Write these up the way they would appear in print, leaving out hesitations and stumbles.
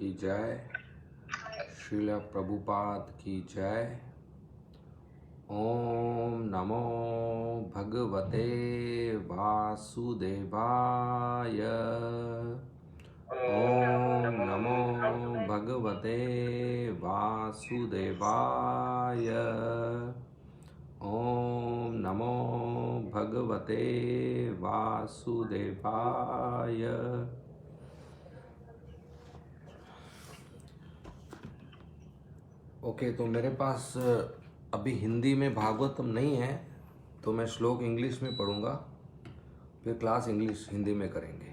की जय, श्रील प्रभुपाद की जय। ओम नमो भगवते वासुदेवाय। ओम नमो भगवते वासुदेवाय। ओम नमो भगवते वासुदेवाय। ओके, तो मेरे पास अभी हिंदी में भागवतम नहीं है, तो मैं श्लोक इंग्लिश में पढ़ूंगा, फिर क्लास इंग्लिश हिंदी में करेंगे।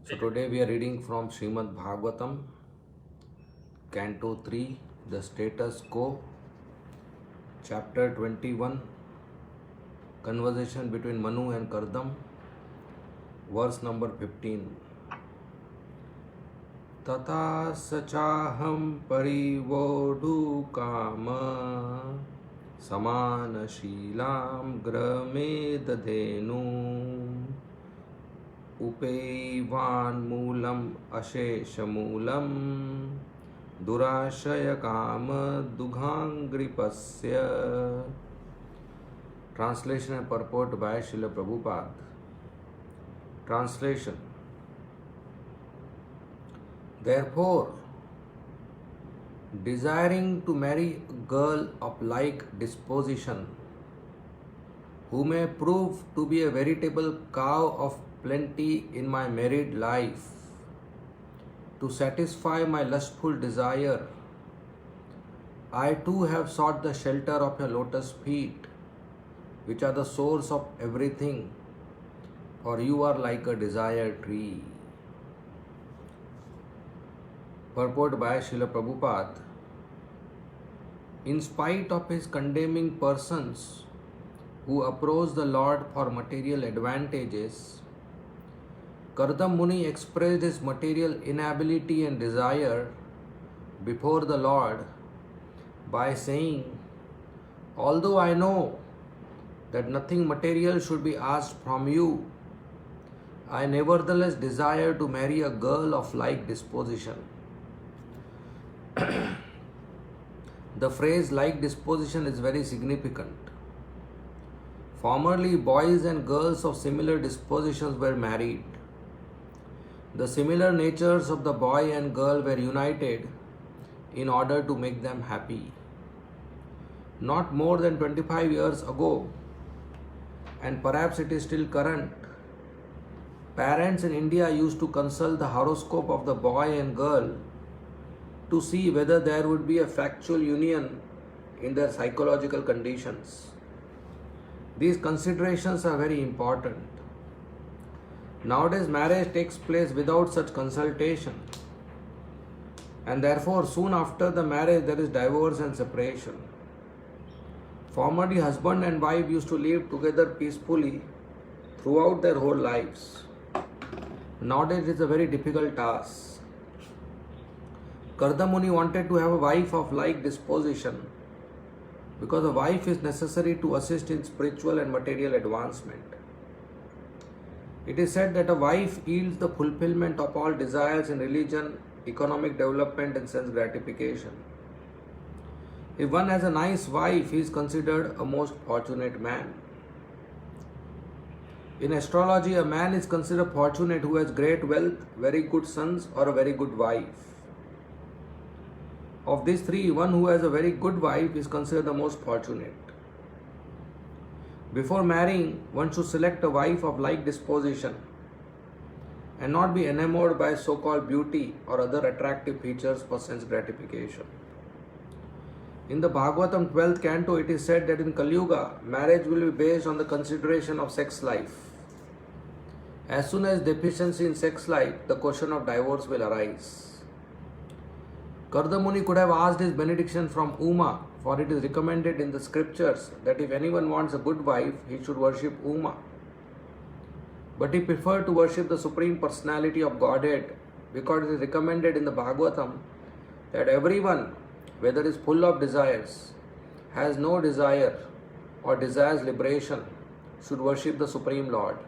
So today we are reading from Srimad Bhagavatam, Canto 3, The Status Quo, Chapter 21, Conversation between Manu and Kardam, verse number 15. तथा सचाहं परिवोढु काम समानशीलां ग्रमेदधेनु उपैवान्मूलम् अशेषमूलं दुराशयकामदुघाङ्घ्रिपस्य. Translation and purport by Srila Prabhupada. Translation. Therefore, desiring to marry a girl of like disposition, who may prove to be a veritable cow of plenty in my married life, to satisfy my lustful desire, I too have sought the shelter of your lotus feet, which are the source of everything, for you are like a desire tree. Purport by Srila Prabhupada. In spite of his condemning persons who approach the Lord for material advantages, Kardam Muni expressed his material inability and desire before the Lord by saying, although I know that nothing material should be asked from you, I nevertheless desire to marry a girl of like disposition. The phrase like disposition is very significant. Formerly, boys and girls of similar dispositions were married. The similar natures of the boy and girl were united in order to make them happy. Not more than 25 years ago, and perhaps it is still current, parents in India used to consult the horoscope of the boy and girl to see whether there would be a factual union in their psychological conditions. These considerations are very important. Nowadays, marriage takes place without such consultation, and therefore soon after the marriage there is divorce and separation. Formerly, husband and wife used to live together peacefully throughout their whole lives. Nowadays, it is a very difficult task. Kardam Muni wanted to have a wife of like disposition because a wife is necessary to assist in spiritual and material advancement. It is said that a wife yields the fulfillment of all desires in religion, economic development and sense gratification. If one has a nice wife, he is considered a most fortunate man. In astrology, a man is considered fortunate who has great wealth, very good sons or a very good wife. Of these three, one who has a very good wife is considered the most fortunate. Before marrying, one should select a wife of like disposition and not be enamored by so-called beauty or other attractive features for sense gratification. In the Bhagavatam 12th canto, it is said that in Kali Yuga, marriage will be based on the consideration of sex life. As soon as deficiency in sex life, the question of divorce will arise. Kardam Muni could have asked his benediction from Uma, for it is recommended in the scriptures that if anyone wants a good wife, he should worship Uma. But he preferred to worship the Supreme Personality of Godhead because it is recommended in the Bhagavatam that everyone, whether is full of desires, has no desire or desires liberation, should worship the Supreme Lord.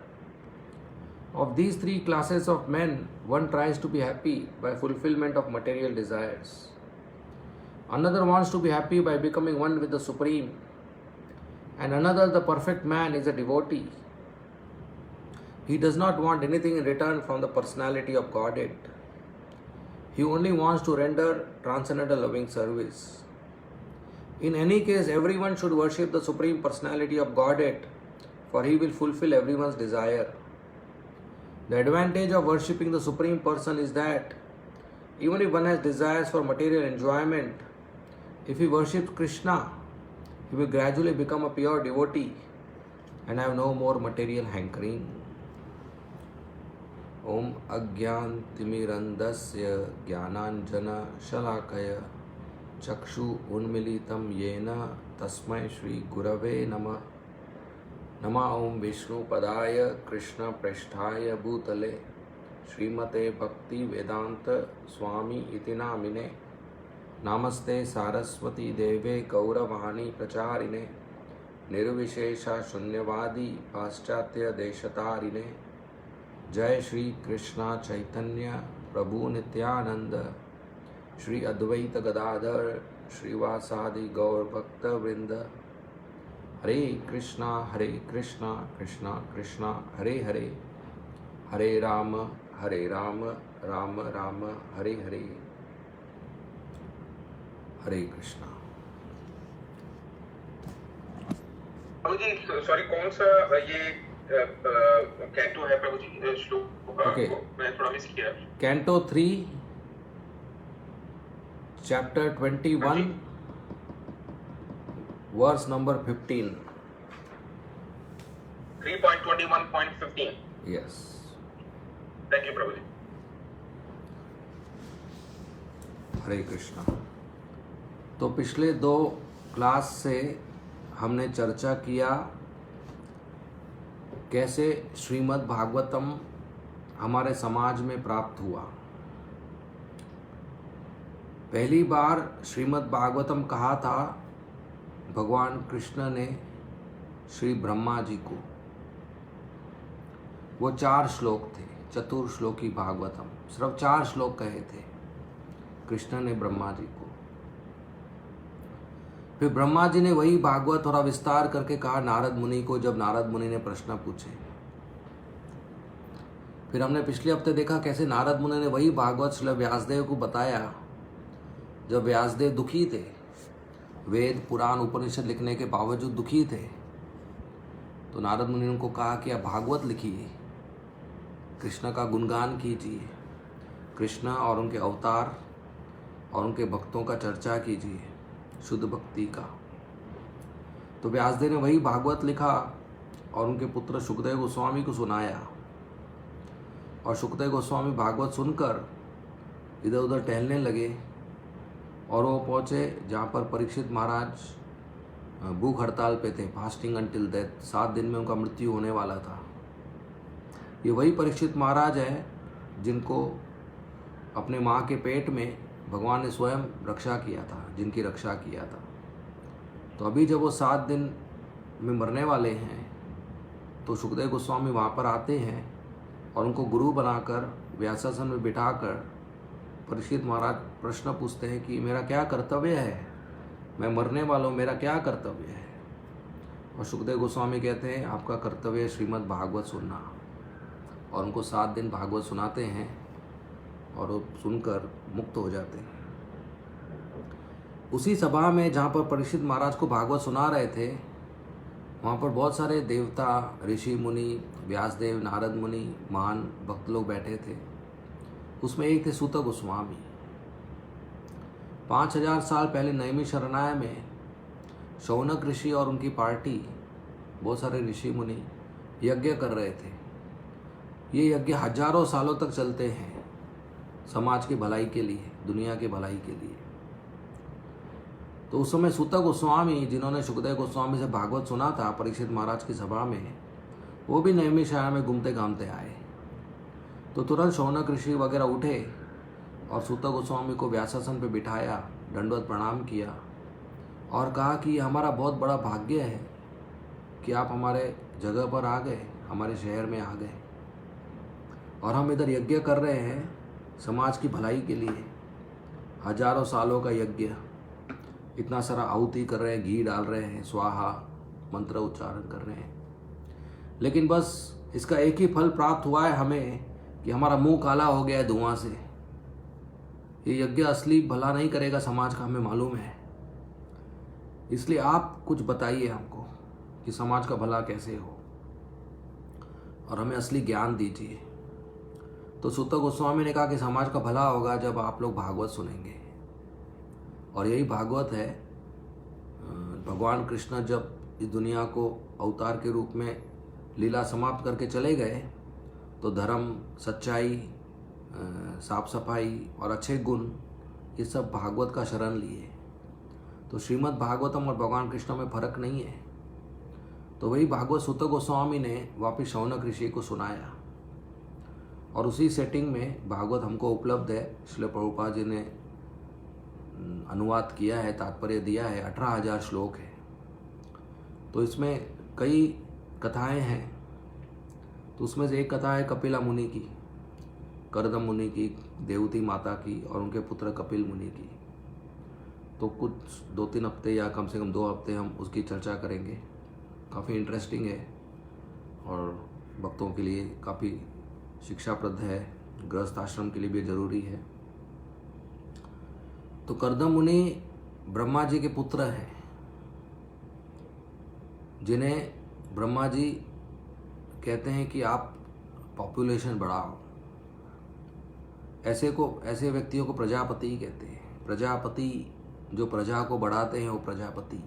Of these three classes of men, one tries to be happy by fulfillment of material desires. Another wants to be happy by becoming one with the Supreme. And another, the perfect man, is a devotee. He does not want anything in return from the personality of Godhead. He only wants to render transcendental loving service. In any case, everyone should worship the Supreme Personality of Godhead, for he will fulfill everyone's desire. The advantage of worshipping the Supreme Person is that even if one has desires for material enjoyment, if he worships Krishna, he will gradually become a pure devotee and have no more material hankering. Om Agyantimirandasya Jnananjana Shalakaya Chakshu Unmilitam Yena Tasmai Shri Gurave Namah. Nama Om Vishnu Padaya Krishna Prasthaya Bhutale Srimate Bhakti Vedanta Swami Iti Namine. Namaste Saraswati Deve Gauravani Pracharine Nirvishesha Shunyavadi Paschatya Deshatarine. Jai Shri Krishna Chaitanya Prabhu Nityananda Shri Advaita Gadadhar Shri Vasadi Gaur Bhakta Vrinda. Hare Krishna Krishna Krishna Hare Hare, Hare Rama Rama Rama Hare Hare. Hare Krishna. Prabhu ji sorry कौन सा ये canto है प्रभु जी श्लोक Okay. मैं थोड़ा miss किया. Canto 3 chapter 21 verse number 15. 3.21.15. Yes. Thank you प्रभु जी. हरे कृष्णा. तो पिछले 2 क्लास से हमने चर्चा किया कैसे श्रीमद् भागवतम हमारे समाज में प्राप्त हुआ. पहली बार श्रीमद् भागवतम कहा था भगवान कृष्ण ने श्री ब्रह्मा जी को. वो 4 श्लोक थे, चतुर्श्लोकी भागवतम. सिर्फ 4 श्लोक कहे थे कृष्ण ने ब्रह्मा जी को. फिर ब्रह्मा जी ने वही भागवत थोड़ा विस्तार करके कहा नारद मुनि को, जब नारद मुनि ने प्रश्न पूछे. फिर हमने पिछले हफ्ते देखा कैसे नारद मुनि ने वही भागवत श्री व्यासदेव को बताया जब व्यासदेव दुखी थे, वेद पुराण उपनिषद लिखने के बावजूद दुखी थे. तो नारद मुनि ने उनको कहा कि आप भागवत लिखिए, कृष्ण का गुणगान कीजिए, कृष्ण और उनके अवतार और उनके भक्तों का चर्चा कीजिए, शुद्ध भक्ति का. तो व्यासदेव ने वही भागवत लिखा और उनके पुत्र सुखदेव गोस्वामी को सुनाया. और सुखदेव गोस्वामी भागवत सुनकर इधर उधर टहलने लगे और वो पहुँचे जहाँ पर परीक्षित महाराज भूख हड़ताल पे थे, फास्टिंग अंटिल डेथ. 7 दिन में उनका मृत्यु होने वाला था. ये वही परीक्षित महाराज है जिनको अपने माँ के पेट में भगवान ने स्वयं रक्षा किया था, जिनकी रक्षा किया था. तो अभी जब वो 7 दिन में मरने वाले हैं तो सुखदेव गोस्वामी वहाँ पर आते हैं और उनको गुरु बनाकर व्यासासन में बिठाकर परीक्षित महाराज प्रश्न पूछते हैं कि मेरा क्या कर्तव्य है, मैं मरने वाला हूँ, मेरा क्या कर्तव्य है. और सुखदेव गोस्वामी कहते हैं आपका कर्तव्य है श्रीमद् भागवत सुनना. और उनको 7 दिन भागवत सुनाते हैं और वो सुनकर मुक्त हो जाते हैं. उसी सभा में जहाँ पर परीक्षित महाराज को भागवत सुना रहे थे वहाँ पर बहुत सारे देवता, ऋषि मुनि, व्यासदेव, नारद मुनि, महान भक्त लोग बैठे थे. उसमें एक थे सूत गोस्वामी. 5000 साल पहले नैमी शरणाय में शौनक ऋषि और उनकी पार्टी, बहुत सारे ऋषि मुनि यज्ञ कर रहे थे. ये यज्ञ हजारों सालों तक चलते हैं समाज की भलाई के लिए, दुनिया की भलाई के लिए. तो उस समय सूत गोस्वामी जिन्होंने सुखदेव गोस्वामी से भागवत सुना था परीक्षित महाराज की सभा में, वो भी नैमी शहर में घूमते घामते आए. तो तुरंत शौनक ऋषि वगैरह उठे और सूत गोस्वामी को व्यासासन पे बिठाया, दंडवत प्रणाम किया और कहा कि हमारा बहुत बड़ा भाग्य है कि आप हमारे जगह पर आ गए, हमारे शहर में आ गए. और हम इधर यज्ञ कर रहे हैं समाज की भलाई के लिए, हजारों सालों का यज्ञ, इतना सारा आहुति कर रहे हैं, घी डाल रहे हैं, स्वाहा मंत्र उच्चारण कर रहे हैं, लेकिन बस इसका एक ही फल प्राप्त हुआ है हमें कि हमारा मुंह काला हो गया है धुआं से। ये यज्ञ असली भला नहीं करेगा समाज का, हमें मालूम है। इसलिए आप कुछ बताइए हमको कि समाज का भला कैसे हो, और हमें असली ज्ञान दीजिए। तो सूत गोस्वामी ने कहा कि समाज का भला होगा जब आप लोग भागवत सुनेंगे, और यही भागवत है। भगवान कृष्ण जब इस दुनिया को अवतार के रूप में लीला समाप्त करके चले गए तो धर्म, सच्चाई, साफ सफाई और अच्छे गुण, ये सब भागवत का शरण लिए। तो श्रीमद् भागवतम और भगवान कृष्ण में फर्क नहीं है। तो वही भागवत सूत गोस्वामी ने वापिस शौनक ऋषि को सुनाया, और उसी सेटिंग में भागवत हमको उपलब्ध है। श्रील प्रभुपाद जी ने अनुवाद किया है, तात्पर्य दिया है, 18,000 श्लोक है। तो इसमें कई कथाएं हैं। तो उसमें से एक कथा है कपिला मुनि की, करदम मुनि की, देवती माता की और उनके पुत्र कपिल मुनि की। तो कुछ 2-3 हफ्ते या कम से कम 2 हफ्ते हम उसकी चर्चा करेंगे। काफ़ी इंटरेस्टिंग है और भक्तों के लिए काफ़ी शिक्षाप्रद है, गृहस्थ आश्रम के लिए भी ज़रूरी है। तो करदम मुनि ब्रह्मा जी के पुत्र हैं, जिन्हें ब्रह्मा जी कहते हैं कि आप पॉपुलेशन बढ़ाओ। ऐसे व्यक्तियों को प्रजापति कहते हैं। प्रजापति जो प्रजा को बढ़ाते हैं वो प्रजापति।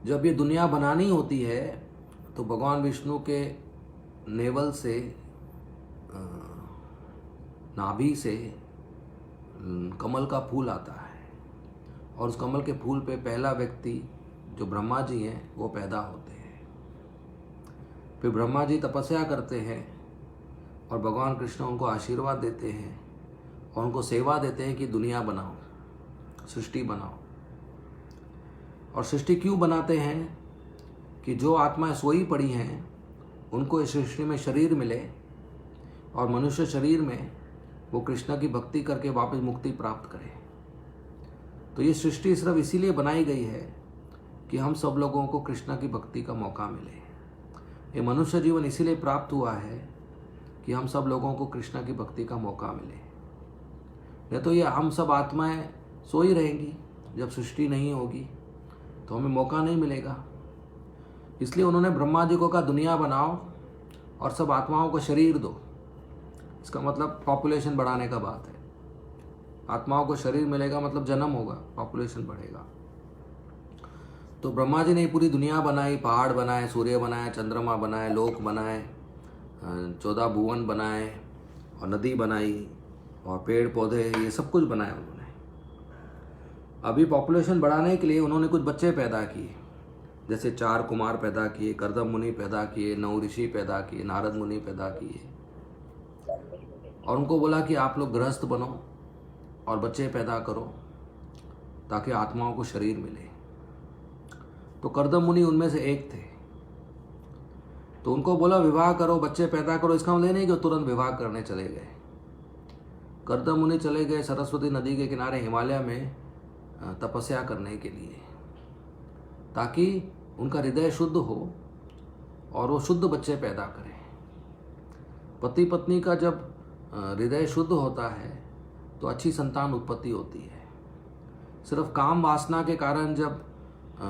जब ये दुनिया बनानी होती है तो भगवान विष्णु के नेवल से, नाभि से कमल का फूल आता है, और उस कमल के फूल पे पहला व्यक्ति जो ब्रह्मा जी हैं वो पैदा होते हैं। फिर ब्रह्मा जी तपस्या करते हैं और भगवान कृष्ण उनको आशीर्वाद देते हैं और उनको सेवा देते हैं कि दुनिया बनाओ, सृष्टि बनाओ। और सृष्टि क्यों बनाते हैं कि जो आत्माएं सोई पड़ी हैं उनको इस सृष्टि में शरीर मिले, और मनुष्य शरीर में वो कृष्ण की भक्ति करके वापस मुक्ति प्राप्त करे। तो ये सृष्टि सिर्फ इसीलिए बनाई गई है कि हम सब लोगों को कृष्ण की भक्ति का मौका मिले। ये मनुष्य जीवन इसीलिए प्राप्त हुआ है कि हम सब लोगों को कृष्ण की भक्ति का मौका मिले। नहीं तो ये हम सब आत्माएं सोई रहेंगी, जब सृष्टि नहीं होगी तो हमें मौका नहीं मिलेगा। इसलिए उन्होंने ब्रह्मा जी को कहा दुनिया बनाओ और सब आत्माओं को शरीर दो। इसका मतलब पॉपुलेशन बढ़ाने का बात है। आत्माओं को शरीर मिलेगा मतलब जन्म होगा, पॉपुलेशन बढ़ेगा। तो ब्रह्मा जी ने पूरी दुनिया बनाई, पहाड़ बनाए, सूर्य बनाए, चंद्रमा बनाए, लोक बनाए, 14 भुवन बनाए, और नदी बनाई, और पेड़ पौधे, ये सब कुछ बनाया उन्होंने। अभी पॉपुलेशन बढ़ाने के लिए उन्होंने कुछ बच्चे पैदा किए, जैसे 4 कुमार पैदा किए, करदम मुनि पैदा किए, 9 ऋषि पैदा किए, नारद मुनि पैदा किए, और उनको बोला कि आप लोग गृहस्थ बनो और बच्चे पैदा करो ताकि आत्माओं को शरीर मिले। तो करदम मुनि उनमें से एक थे। तो उनको बोला विवाह करो, बच्चे पैदा करो। इसका मतलब नहीं कि तुरंत विवाह करने चले गए। करदम मुनि चले गए सरस्वती नदी के किनारे हिमालय में तपस्या करने के लिए, ताकि उनका हृदय शुद्ध हो और वो शुद्ध बच्चे पैदा करें। पति पत्नी का जब हृदय शुद्ध होता है तो अच्छी संतान उत्पत्ति होती है। सिर्फ काम वासना के कारण जब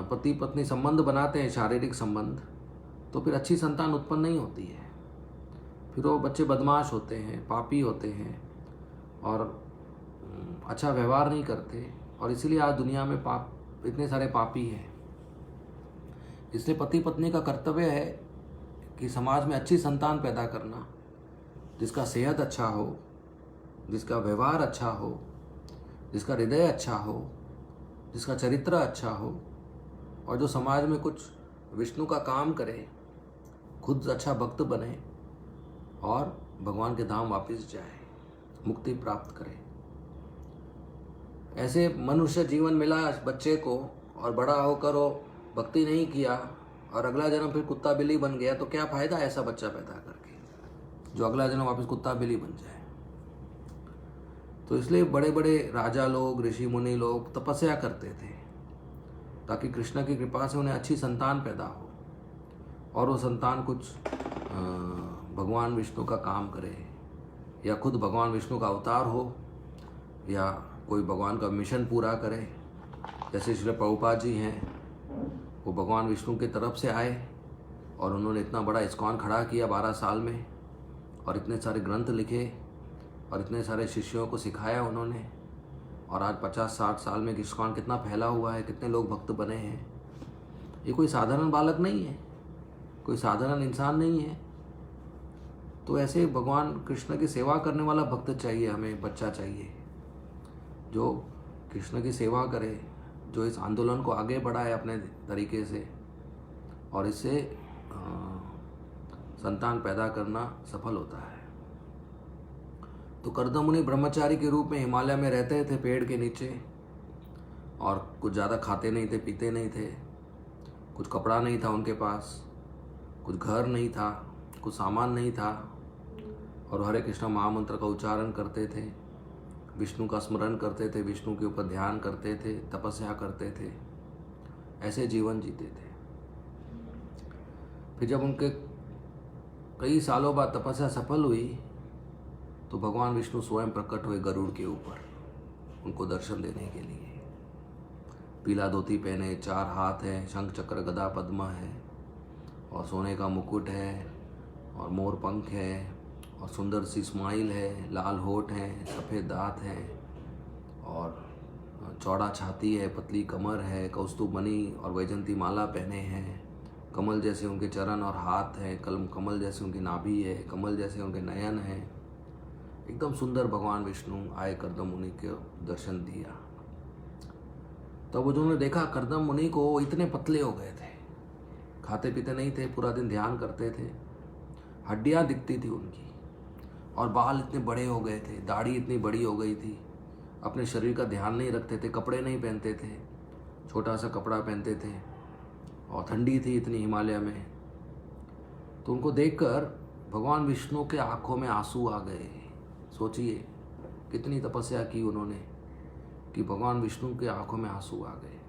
पति पत्नी संबंध बनाते हैं, शारीरिक संबंध, तो फिर अच्छी संतान उत्पन्न नहीं होती है। फिर वो बच्चे बदमाश होते हैं, पापी होते हैं और अच्छा व्यवहार नहीं करते, और इसीलिए आज दुनिया में इतने सारे पापी हैं। इसलिए पति पत्नी का कर्तव्य है कि समाज में अच्छी संतान पैदा करना, जिसका सेहत अच्छा हो, जिसका व्यवहार अच्छा हो, जिसका हृदय अच्छा हो, जिसका चरित्र अच्छा हो, और जो समाज में कुछ विष्णु का काम करे, खुद अच्छा भक्त बने और भगवान के धाम वापस जाए, मुक्ति प्राप्त करे। ऐसे मनुष्य जीवन मिला बच्चे को, और बड़ा होकर वो भक्ति नहीं किया और अगला जन्म फिर कुत्ता बिल्ली बन गया, तो क्या फ़ायदा ऐसा बच्चा पैदा करके। जो अगला जन्म वापस कुत्ता बिल्ली बन जाए। तो इसलिए बड़े बड़े राजा लोग, ऋषि मुनि लोग तपस्या करते थे ताकि कृष्ण की कृपा से उन्हें अच्छी संतान पैदा हो और वो संतान कुछ भगवान विष्णु का काम करे, या खुद भगवान विष्णु का अवतार हो, या कोई भगवान का मिशन पूरा करे। जैसे श्री प्रभुपाद जी हैं, वो भगवान विष्णु की तरफ से आए और उन्होंने इतना बड़ा इस्कॉन खड़ा किया 12 साल में, और इतने सारे ग्रंथ लिखे और इतने सारे शिष्यों को सिखाया उन्होंने। और आज 50-60 साल में इस्कॉन कितना फैला हुआ है, कितने लोग भक्त बने हैं। ये कोई साधारण बालक नहीं है, कोई साधारण इंसान नहीं है। तो ऐसे भगवान कृष्ण की सेवा करने वाला भक्त चाहिए हमें, बच्चा चाहिए जो कृष्ण की सेवा करे, जो इस आंदोलन को आगे बढ़ाए अपने तरीके से, और इससे संतान पैदा करना सफल होता है। तो कर्दम मुनि ब्रह्मचारी के रूप में हिमालय में रहते थे, पेड़ के नीचे, और कुछ ज़्यादा खाते नहीं थे, पीते नहीं थे, कुछ कपड़ा नहीं था उनके पास, कुछ घर नहीं था, कुछ सामान नहीं था, और हरे कृष्ण महामंत्र का उच्चारण करते थे, विष्णु का स्मरण करते थे, विष्णु के ऊपर ध्यान करते थे, तपस्या करते थे, ऐसे जीवन जीते थे। फिर जब उनके कई सालों बाद तपस्या सफल हुई तो भगवान विष्णु स्वयं प्रकट हुए गरुड़ के ऊपर उनको दर्शन देने के लिए। पीला धोती पहने, 4 हाथ हैं, शंख चक्र गदा पद्म है, और सोने का मुकुट है, और मोर पंख है, और सुंदर सी स्माइल है, लाल होठ हैं, सफ़ेद दांत हैं, और चौड़ा छाती है, पतली कमर है, कौस्तुभ मणि और वैजंती माला पहने हैं, कमल जैसे उनके चरण और हाथ हैं, कमल जैसे उनकी नाभि है, कमल जैसे उनके नयन हैं। एकदम सुंदर भगवान विष्णु आए कर्दम मुनि के दर्शन दिया। तब उन्होंने देखा कर्दम मुनि को इतने पतले हो गए थे, खाते पीते नहीं थे, पूरा दिन ध्यान करते थे, हड्डियां दिखती थी उनकी, और बाल इतने बड़े हो गए थे, दाढ़ी इतनी बड़ी हो गई थी, अपने शरीर का ध्यान नहीं रखते थे, कपड़े नहीं पहनते थे, छोटा सा कपड़ा पहनते थे, और ठंडी थी इतनी हिमालय में। तो उनको देखकर भगवान विष्णु के आंखों में आंसू आ गए। सोचिए कितनी तपस्या की उन्होंने कि भगवान विष्णु के आंखों में आंसू आ गए,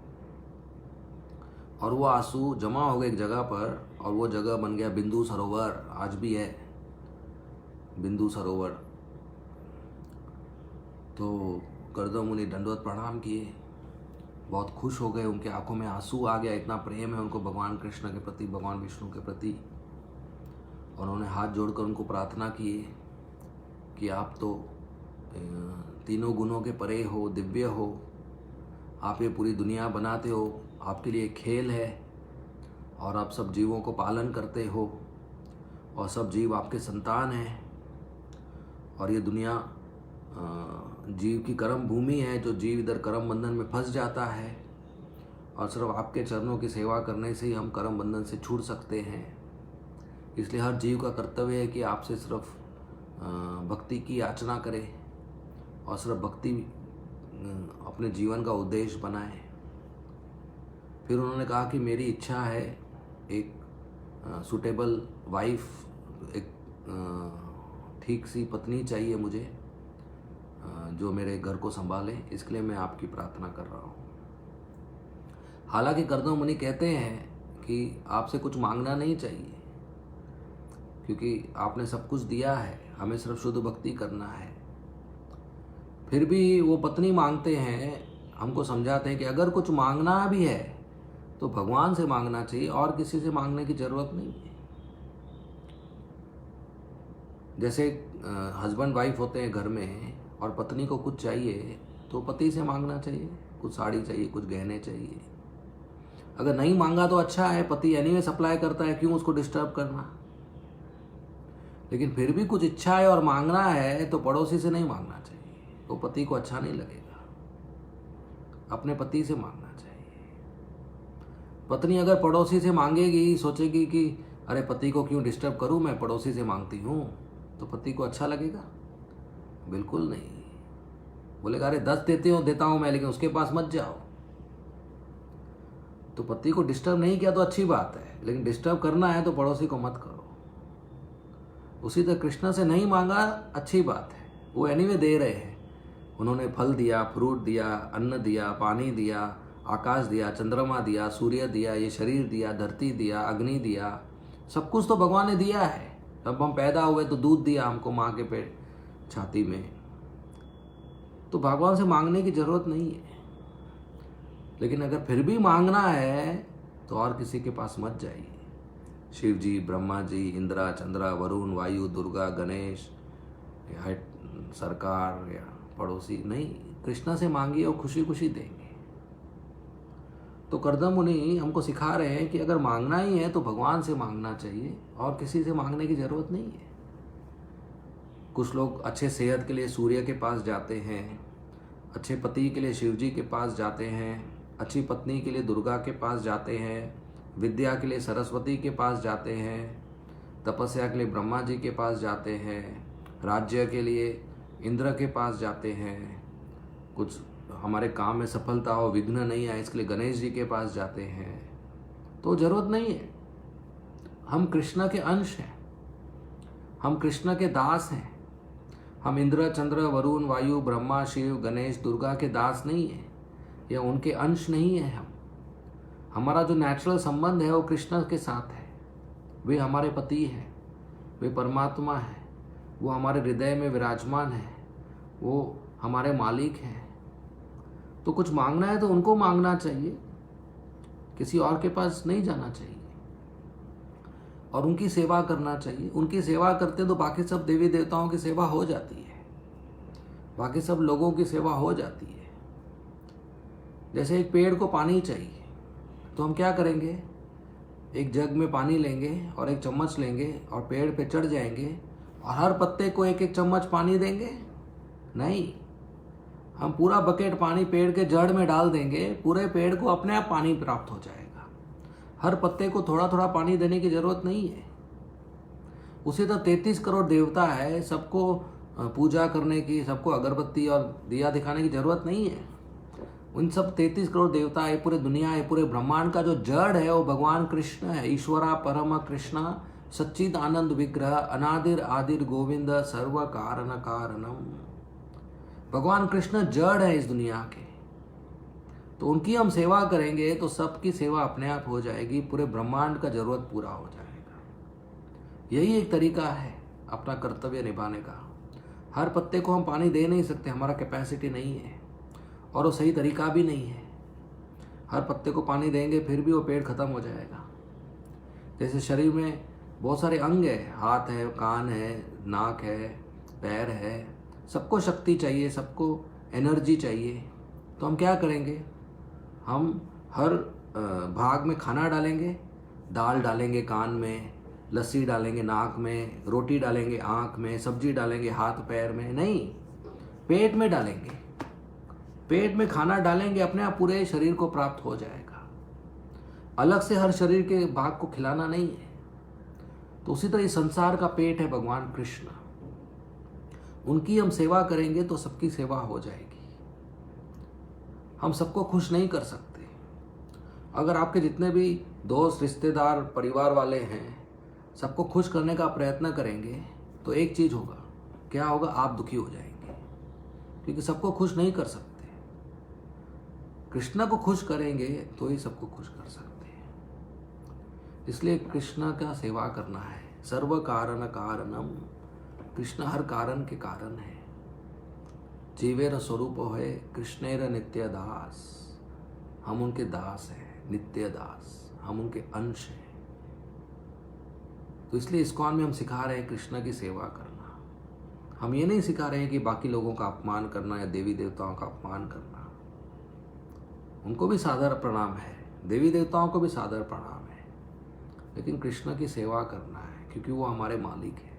और वो आंसू जमा हो गए एक जगह पर, और वो जगह बन गया बिंदु सरोवर। आज भी है बिंदु सरोवर। तो कर्दम मुनि दंडवत प्रणाम किए, बहुत खुश हो गए, उनके आंखों में आंसू आ गया, इतना प्रेम है उनको भगवान कृष्ण के प्रति, भगवान विष्णु के प्रति। उन्होंने हाथ जोड़कर उनको प्रार्थना की कि आप तो तीनों गुणों के परे हो, दिव्य हो, आप ये पूरी दुनिया बनाते हो, आपके लिए खेल है, और आप सब जीवों को पालन करते हो, और सब जीव आपके संतान हैं, और ये दुनिया जीव की कर्म भूमि है, जो जीव इधर कर्म बंधन में फंस जाता है, और सिर्फ आपके चरणों की सेवा करने से ही हम कर्म बंधन से छूट सकते हैं। इसलिए हर जीव का कर्तव्य है कि आपसे सिर्फ भक्ति की याचना करे, और सिर्फ भक्ति अपने जीवन का उद्देश्य बनाए। फिर उन्होंने कहा कि मेरी इच्छा है एक सूटेबल वाइफ, एक ठीक सी पत्नी चाहिए मुझे, जो मेरे घर को संभाले, इसके लिए मैं आपकी प्रार्थना कर रहा हूँ। हालांकि कर्दम मुनि कहते हैं कि आपसे कुछ मांगना नहीं चाहिए, क्योंकि आपने सब कुछ दिया है, हमें सिर्फ शुद्ध भक्ति करना है। फिर भी वो पत्नी मांगते हैं, हमको समझाते हैं कि अगर कुछ मांगना भी है तो भगवान से मांगना चाहिए, और किसी से मांगने की जरूरत नहीं है। जैसे हस्बैंड वाइफ होते हैं घर में, और पत्नी को कुछ चाहिए तो पति से मांगना चाहिए, कुछ साड़ी चाहिए, कुछ गहने चाहिए। अगर नहीं मांगा तो अच्छा है, पति एनीवे सप्लाई करता है, क्यों उसको डिस्टर्ब करना। लेकिन फिर भी कुछ इच्छा है और मांगना है तो पड़ोसी से नहीं मांगना चाहिए, तो पति को अच्छा नहीं लगेगा, अपने पति से मांगना चाहिए। पत्नी अगर पड़ोसी से मांगेगी, सोचेगी कि अरे पति को क्यों डिस्टर्ब करूं, मैं पड़ोसी से मांगती हूं, तो पति को अच्छा लगेगा? बिल्कुल नहीं। बोलेगा अरे 10 देता हूं मैं, लेकिन उसके पास मत जाओ। तो पति को डिस्टर्ब नहीं किया तो अच्छी बात है, लेकिन डिस्टर्ब करना है तो पड़ोसी को मत करो। उसी तरह कृष्ण से नहीं मांगा, अच्छी बात है, वो एनीवे दे रहे हैं। उन्होंने फल दिया, फ्रूट दिया, अन्न दिया, पानी दिया, आकाश दिया, चंद्रमा दिया, सूर्य दिया, ये शरीर दिया, धरती दिया, अग्नि दिया, सब कुछ तो भगवान ने दिया है। जब हम पैदा हुए तो दूध दिया हमको माँ के पेट छाती में, तो भगवान से मांगने की जरूरत नहीं है। लेकिन अगर फिर भी मांगना है तो और किसी के पास मत जाइए। शिव जी, ब्रह्मा जी, इंद्रा, चंद्रा, वरुण, वायु, दुर्गा, गणेश या सरकार या पड़ोसी नहीं, कृष्णा से मांगिए और खुशी खुशी देंगे। तो कर्दम मुनि हमको सिखा रहे हैं कि अगर मांगना ही है तो भगवान से मांगना चाहिए और किसी से मांगने की जरूरत नहीं है। कुछ लोग अच्छे सेहत के लिए सूर्य के पास जाते हैं, अच्छे पति के लिए शिव जी के पास जाते हैं, अच्छी पत्नी के लिए दुर्गा के पास जाते हैं, विद्या के लिए सरस्वती के पास जाते हैं, तपस्या के लिए ब्रह्मा जी के पास जाते हैं, राज्य के लिए इंद्र के पास जाते हैं, कुछ हमारे काम में सफलता हो, विघ्न नहीं आए इसके लिए गणेश जी के पास जाते हैं। तो जरूरत नहीं है। हम कृष्ण के अंश हैं, हम कृष्ण के दास हैं। हम इंद्र, चंद्र, वरुण, वायु, ब्रह्मा, शिव, गणेश, दुर्गा के दास नहीं है या उनके अंश नहीं है। हमारा जो नेचुरल संबंध है वो कृष्ण के साथ है। वे हमारे पति हैं, वे परमात्मा है, वो हमारे हृदय में विराजमान है, वो हमारे मालिक हैं। तो कुछ मांगना है तो उनको मांगना चाहिए, किसी और के पास नहीं जाना चाहिए और उनकी सेवा करना चाहिए। उनकी सेवा करते तो बाकी सब देवी देवताओं की सेवा हो जाती है, बाकी सब लोगों की सेवा हो जाती है। जैसे एक पेड़ को पानी चाहिए तो हम क्या करेंगे, एक जग में पानी लेंगे और एक चम्मच लेंगे और पेड़ पे चढ़ जाएंगे और हर पत्ते को एक एक चम्मच पानी देंगे? नहीं, हम पूरा बकेट पानी पेड़ के जड़ में डाल देंगे, पूरे पेड़ को अपने आप पानी प्राप्त हो जाएगा। हर पत्ते को थोड़ा थोड़ा पानी देने की जरूरत नहीं है। उसी तरह 33 करोड़ देवता है, सबको पूजा करने की, सबको अगरबत्ती और दिया दिखाने की जरूरत नहीं है। उन सब 33 करोड़ देवता है, पूरे दुनिया है, पूरे ब्रह्मांड का जो जड़ है वो भगवान कृष्ण है। ईश्वरा परम कृष्ण सच्चिद आनंद विग्रह अनादिर आदिर गोविंद सर्व कारण कारणम। भगवान कृष्ण जड़ है इस दुनिया के, तो उनकी हम सेवा करेंगे तो सबकी सेवा अपने आप हो जाएगी, पूरे ब्रह्मांड का जरूरत पूरा हो जाएगा। यही एक तरीका है अपना कर्तव्य निभाने का। हर पत्ते को हम पानी दे नहीं सकते, हमारा कैपेसिटी नहीं है और वो सही तरीका भी नहीं है। हर पत्ते को पानी देंगे फिर भी वो पेड़ खत्म हो जाएगा। जैसे शरीर में बहुत सारे अंग है, हाथ है, कान है, नाक है, पैर है, सबको शक्ति चाहिए, सबको एनर्जी चाहिए। तो हम क्या करेंगे, हम हर भाग में खाना डालेंगे, दाल डालेंगे कान में, लस्सी डालेंगे नाक में, रोटी डालेंगे आँख में, सब्जी डालेंगे हाथ पैर में? नहीं, पेट में डालेंगे। पेट में खाना डालेंगे, अपने आप पूरे शरीर को प्राप्त हो जाएगा। अलग से हर शरीर के भाग को खिलाना नहीं है। तो उसी तरह संसार का पेट है भगवान कृष्ण, उनकी हम सेवा करेंगे तो सबकी सेवा हो जाएगी। हम सबको खुश नहीं कर सकते। अगर आपके जितने भी दोस्त, रिश्तेदार, परिवार वाले हैं, सबको खुश करने का प्रयत्न करेंगे तो एक चीज होगा, क्या होगा, आप दुखी हो जाएंगे, क्योंकि सबको खुश नहीं कर सकते। कृष्ण को खुश करेंगे तो ही सबको खुश कर सकते हैं। इसलिए कृष्ण का सेवा करना है। सर्व कारण कारणम, कृष्ण हर कारण के कारण है। जीवेर स्वरूप है कृष्णेर नित्य दास, हम उनके दास हैं, नित्य दास, हम उनके अंश हैं। तो इसलिए इस्कॉन में हम सिखा रहे हैं कृष्ण की सेवा करना। हम ये नहीं सिखा रहे हैं कि बाकी लोगों का अपमान करना या देवी देवताओं का अपमान करना। उनको भी सादर प्रणाम है, देवी देवताओं को भी सादर प्रणाम है, लेकिन कृष्ण की सेवा करना है क्योंकि वो हमारे मालिक है।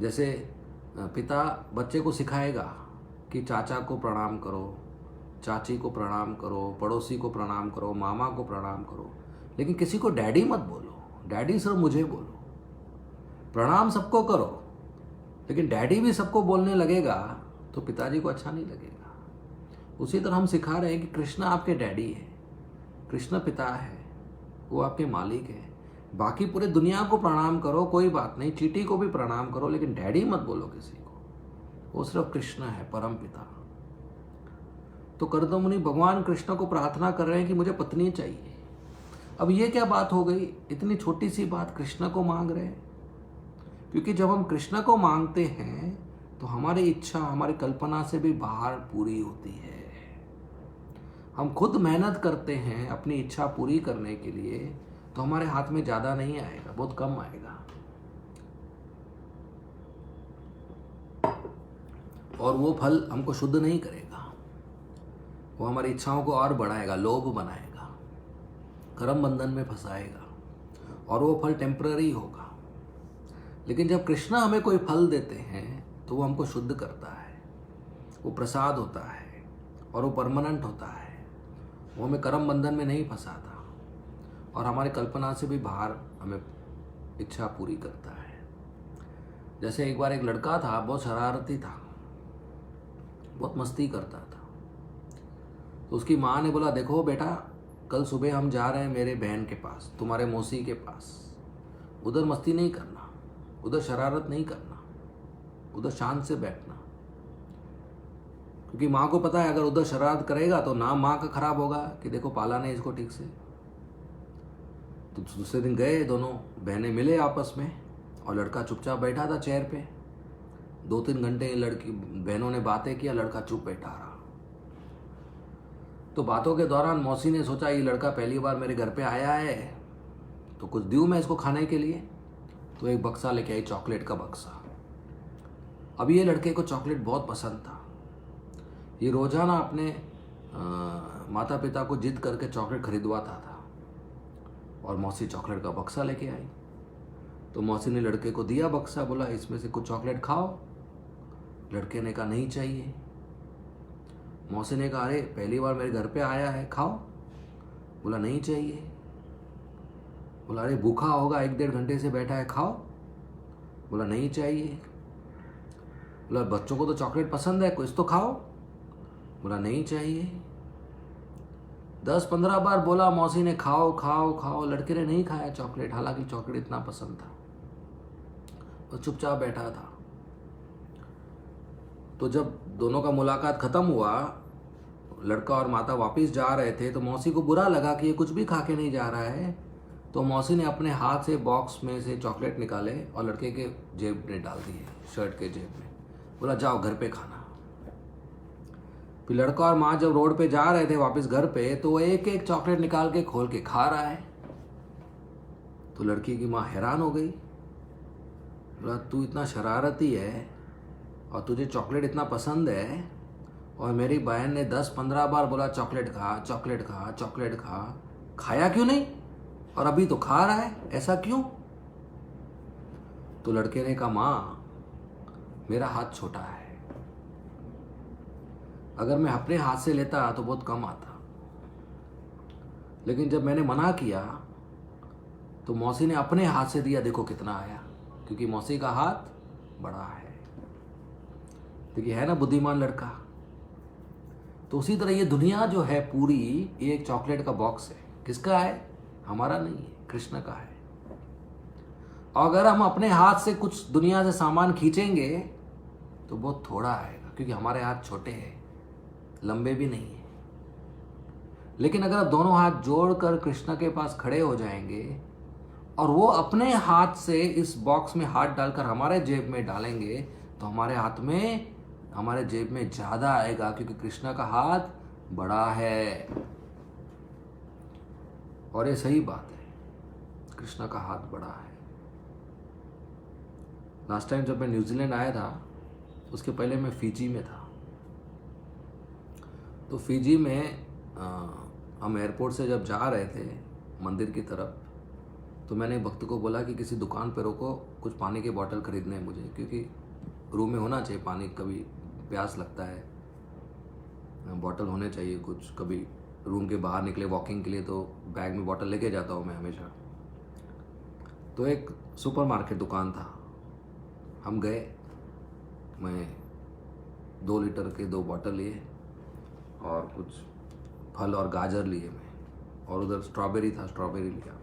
जैसे पिता बच्चे को सिखाएगा कि चाचा को प्रणाम करो, चाची को प्रणाम करो, पड़ोसी को प्रणाम करो, मामा को प्रणाम करो, लेकिन किसी को डैडी मत बोलो, डैडी सिर्फ मुझे बोलो। प्रणाम सबको करो, लेकिन डैडी भी सबको बोलने लगेगा तो पिताजी को अच्छा नहीं लगेगा। उसी तरह हम सिखा रहे हैं कि कृष्ण आपके डैडी है, कृष्ण पिता है, वो आपके मालिक है। बाकी पूरे दुनिया को प्रणाम करो, कोई बात नहीं, चींटी को भी प्रणाम करो, लेकिन डैडी मत बोलो किसी को। वो सिर्फ कृष्ण है, परम पिता। तो करदम मुनि भगवान कृष्ण को प्रार्थना कर रहे हैं कि मुझे पत्नी चाहिए। अब ये क्या बात हो गई, इतनी छोटी सी बात कृष्ण को मांग रहे हैं। क्योंकि जब हम कृष्ण को मांगते हैं तो हमारी इच्छा हमारी कल्पना से भी बाहर पूरी होती है। हम खुद मेहनत करते हैं अपनी इच्छा पूरी करने के लिए, तो हमारे हाथ में ज़्यादा नहीं आएगा, बहुत कम आएगा। और वो फल हमको शुद्ध नहीं करेगा, वो हमारी इच्छाओं को और बढ़ाएगा, लोभ बनाएगा, कर्म बंधन में फंसाएगा, और वो फल टेम्पररी होगा। लेकिन जब कृष्ण हमें कोई फल देते हैं तो वो हमको शुद्ध करता है, वो प्रसाद होता है और वो परमानेंट होता है। वो हमें कर्म बंधन में नहीं फंसाता और हमारी कल्पना से भी बाहर हमें इच्छा पूरी करता है। जैसे एक बार एक लड़का था, बहुत शरारती था, बहुत मस्ती करता था। तो उसकी माँ ने बोला, देखो बेटा, कल सुबह हम जा रहे हैं मेरे बहन के पास, तुम्हारे मौसी के पास। उधर मस्ती नहीं करना, उधर शरारत नहीं करना, उधर शांत से बैठना। क्योंकि माँ को पता है अगर उधर शरारत करेगा तो नाम माँ का खराब होगा कि देखो पाला नहीं इसको ठीक से। तो दूसरे दिन गए, दोनों बहनें मिले आपस में, और लड़का चुपचाप बैठा था चेयर पे। 2-3 घंटे लड़की बहनों ने बातें किया, लड़का चुप बैठा रहा। तो बातों के दौरान मौसी ने सोचा ये लड़का पहली बार मेरे घर पे आया है, तो कुछ दूँ मैं इसको खाने के लिए। तो एक बक्सा लेके आई, चॉकलेट का बक्सा। अब ये लड़के को चॉकलेट बहुत पसंद था। ये रोजाना अपने माता पिता को जिद करके चॉकलेट खरीदवाता था, और मौसी चॉकलेट का बक्सा लेके आई। तो मौसी ने लड़के को दिया बक्सा, बोला इसमें से कुछ चॉकलेट खाओ। लड़के ने कहा नहीं चाहिए। मौसी ने कहा अरे पहली बार मेरे घर पे आया है, खाओ। बोला नहीं चाहिए। बोला अरे भूखा होगा, 1-1.5 घंटे से बैठा है, खाओ। बोला नहीं चाहिए। बोला बच्चों को तो चॉकलेट पसंद है, कुछ तो खाओ। बोला नहीं चाहिए। 10-15 बार बोला मौसी ने, खाओ खाओ खाओ। लड़के ने नहीं खाया चॉकलेट, हालांकि चॉकलेट इतना पसंद था। वो चुपचाप बैठा था। तो जब दोनों का मुलाकात खत्म हुआ, लड़का और माता वापस जा रहे थे, तो मौसी को बुरा लगा कि ये कुछ भी खा के नहीं जा रहा है। तो मौसी ने अपने हाथ से बॉक्स में से चॉकलेट निकाले और लड़के के जेब में डाल दिए, शर्ट के जेब में। बोला जाओ घर पे खाना। फिर लड़का और माँ जब रोड पे जा रहे थे वापस घर पे, तो वो एक एक चॉकलेट निकाल के खोल के खा रहा है। तो लड़की की माँ हैरान हो गई। बोला तू इतना शरारती है और तुझे चॉकलेट इतना पसंद है, और मेरी बहन ने 10-15 बार बोला चॉकलेट खा चॉकलेट खा चॉकलेट खा, खाया क्यों नहीं? और अभी तो खा रहा है, ऐसा क्यों? तो लड़के ने कहा माँ मेरा हाथ छोटा है, अगर मैं अपने हाथ से लेता तो बहुत कम आता, लेकिन जब मैंने मना किया तो मौसी ने अपने हाथ से दिया, देखो कितना आया, क्योंकि मौसी का हाथ बड़ा है। देखिए है ना बुद्धिमान लड़का। तो उसी तरह ये दुनिया जो है पूरी, ये एक चॉकलेट का बॉक्स है। किसका है? हमारा नहीं है, कृष्ण का है। और अगर हम अपने हाथ से कुछ दुनिया से सामान खींचेंगे तो बहुत थोड़ा आएगा, क्योंकि हमारे हाथ छोटे हैं, लंबे भी नहीं है। लेकिन अगर आप दोनों हाथ जोड़कर कृष्ण के पास खड़े हो जाएंगे और वो अपने हाथ से इस बॉक्स में हाथ डालकर हमारे जेब में डालेंगे, तो हमारे हाथ में, हमारे जेब में ज्यादा आएगा, क्योंकि कृष्ण का हाथ बड़ा है। और ये सही बात है, कृष्ण का हाथ बड़ा है। लास्ट टाइम जब मैं न्यूजीलैंड आया था, उसके पहले मैं फिजी में था। तो फिजी में हम एयरपोर्ट से जब जा रहे थे मंदिर की तरफ, तो मैंने भक्त को बोला कि किसी दुकान पर रोको, कुछ पानी की बोतल खरीदने हैं मुझे, क्योंकि रूम में होना चाहिए पानी, कभी प्यास लगता है, बोतल होने चाहिए कुछ। कभी रूम के बाहर निकले वॉकिंग के लिए तो बैग में बोतल लेके जाता हूँ मैं हमेशा। तो एक सुपरमार्केट दुकान था, हम गए, मैं 2 लीटर के 2 बोतल लिए और कुछ फल और गाजर लिए मैं, और उधर स्ट्रॉबेरी था, स्ट्रॉबेरी लिया।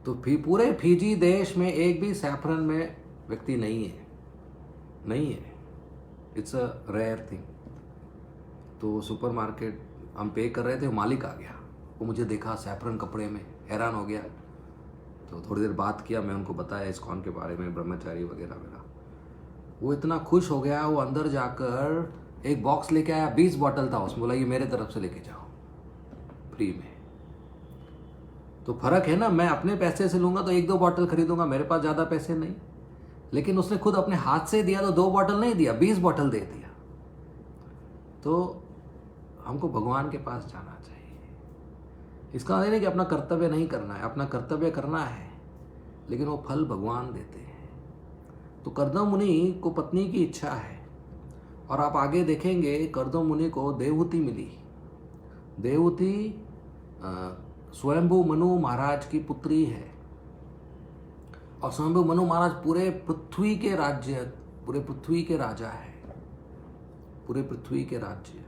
तो पूरे फिजी देश में एक भी सैफरन में व्यक्ति नहीं है। It's a rare thing. तो सुपरमार्केट हम पे कर रहे थे, मालिक आ गया, वो मुझे देखा सैफरन कपड़े में, हैरान हो गया। तो थोड़ी देर बात किया, मैं उनको बताया इस्कॉन के बारे में, ब्रह्मचारी वगैरह वगैरह। वो इतना खुश हो गया, वो अंदर जाकर एक बॉक्स लेके आया, 20 बॉटल था उसमें, बोला ये मेरे तरफ से लेके जाओ फ्री में। तो फर्क है ना, मैं अपने पैसे से लूंगा तो 1-2 बॉटल खरीदूंगा, मेरे पास ज़्यादा पैसे नहीं। लेकिन उसने खुद अपने हाथ से दिया तो 2 बॉटल नहीं दिया, 20 बॉटल दे दिया। तो हमको भगवान के पास जाना चाहिए। इसका मतलब नहीं कि अपना कर्तव्य नहीं करना है, अपना कर्तव्य करना है, लेकिन वो फल भगवान देते हैं। तो कर्दम मुनि को पत्नी की इच्छा है, और आप आगे देखेंगे कर्दम मुनि को देवहूति मिली। देवहूति स्वयंभू मनु महाराज की पुत्री है, और स्वयंभू मनु महाराज पूरे पृथ्वी के राजा है, पूरे पृथ्वी के राजा।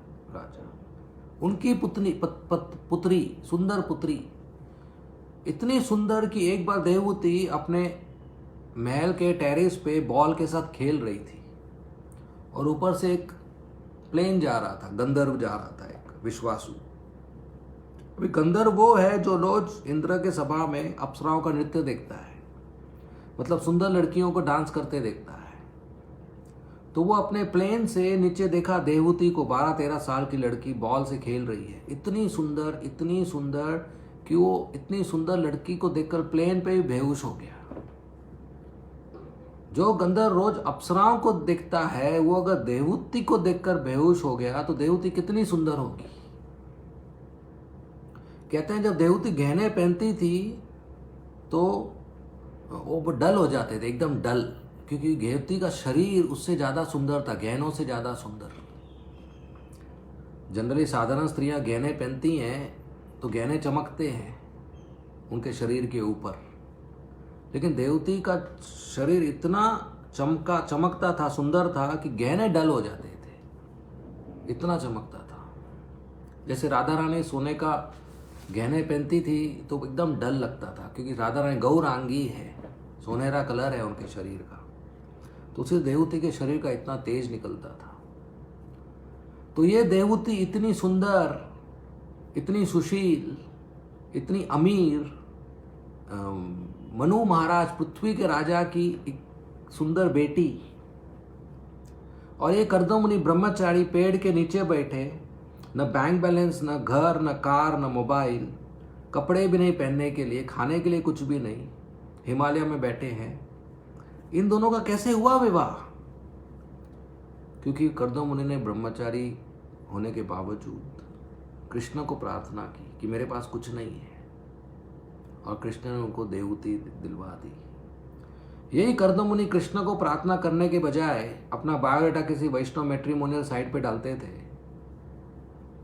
उनकी पुत्री सुंदर पुत्री, इतनी सुंदर कि एक बार देवहूति अपने महल के टेरेस पे बॉल के साथ खेल रही थी, और ऊपर से एक प्लेन जा रहा था, गंधर्व जा रहा था, एक विश्वासु। अभी गंधर्व वो है जो रोज इंद्र के सभा में अप्सराओं का नृत्य देखता है, मतलब सुंदर लड़कियों को डांस करते देखता है। तो वो अपने प्लेन से नीचे देखा देवहूति को, 12-13 साल की लड़की बॉल से खेल रही है, इतनी सुंदर कि वो इतनी सुंदर लड़की को देखकर प्लेन पे ही बेहोश हो गया। जो गंधर्व रोज अप्सराओं को देखता है, वो अगर देवहूति को देखकर बेहोश हो गया तो देवहूति कितनी सुंदर होगी। कहते हैं जब देवहूति गहने पहनती थी तो वो डल हो जाते थे, एकदम डल, क्योंकि देवहूति का शरीर उससे ज्यादा सुंदर था, गहनों से ज्यादा सुंदर। जनरली साधारण स्त्रियां गहने पहनती हैं तो गहने चमकते हैं उनके शरीर के ऊपर, लेकिन देवहूति का शरीर इतना चमकता था, सुंदर था कि गहने डल हो जाते थे, इतना चमकता था। जैसे राधा रानी सोने का गहने पहनती थी तो एकदम डल लगता था, क्योंकि राधा रानी गौरांगी है, सोनेरा कलर है उनके शरीर का, तो उसे देवहूति के शरीर का इतना तेज निकलता था। तो ये देवहूति इतनी सुंदर, इतनी सुशील, इतनी अमीर, मनु महाराज पृथ्वी के राजा की एक सुंदर बेटी, और ये कर्दम मुनि ब्रह्मचारी पेड़ के नीचे बैठे, न बैंक बैलेंस, न घर, न कार, न मोबाइल, कपड़े भी नहीं पहनने के लिए, खाने के लिए कुछ भी नहीं, हिमालय में बैठे हैं। इन दोनों का कैसे हुआ विवाह? क्योंकि कर्दम मुनि ने ब्रह्मचारी होने के बावजूद कृष्ण को प्रार्थना की कि मेरे पास कुछ नहीं है, और कृष्ण ने उनको देवहूति दिलवा दी। यही कर्दम मुनि कृष्ण को प्रार्थना करने के बजाय अपना बायोडाटा किसी वैष्णव मैट्रिमोनियल साइट पे डालते थे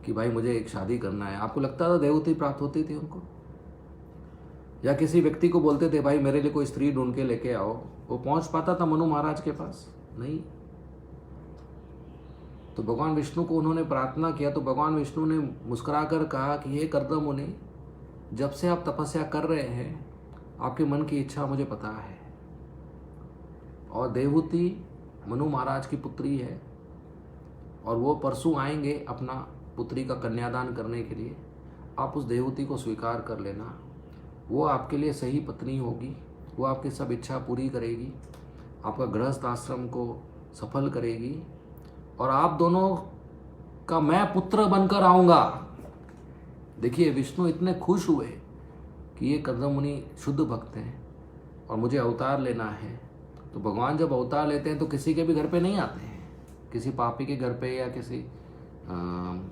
कि भाई मुझे एक शादी करना है। आपको लगता था देवहूति प्राप्त होती थी उनको? या किसी व्यक्ति को बोलते थे भाई मेरे लिए कोई स्त्री ढूंढ के लेके आओ, वो पहुंच पाता था मनु महाराज के पास? नहीं। तो भगवान विष्णु को उन्होंने प्रार्थना किया, तो भगवान विष्णु ने मुस्कुराकर कहा कि हे कर्दम मुनि, जब से आप तपस्या कर रहे हैं आपके मन की इच्छा मुझे पता है, और देवहूति मनु महाराज की पुत्री है, और वो परसों आएंगे अपना पुत्री का कन्यादान करने के लिए। आप उस देवहूति को स्वीकार कर लेना, वो आपके लिए सही पत्नी होगी, वो आपकी सब इच्छा पूरी करेगी, आपका गृहस्थ आश्रम को सफल करेगी, और आप दोनों का मैं पुत्र बनकर आऊँगा। देखिए विष्णु इतने खुश हुए कि ये कर्दम मुनि शुद्ध भक्त हैं और मुझे अवतार लेना है। तो भगवान जब अवतार लेते हैं तो किसी के भी घर पे नहीं आते हैं, किसी पापी के घर पे या किसी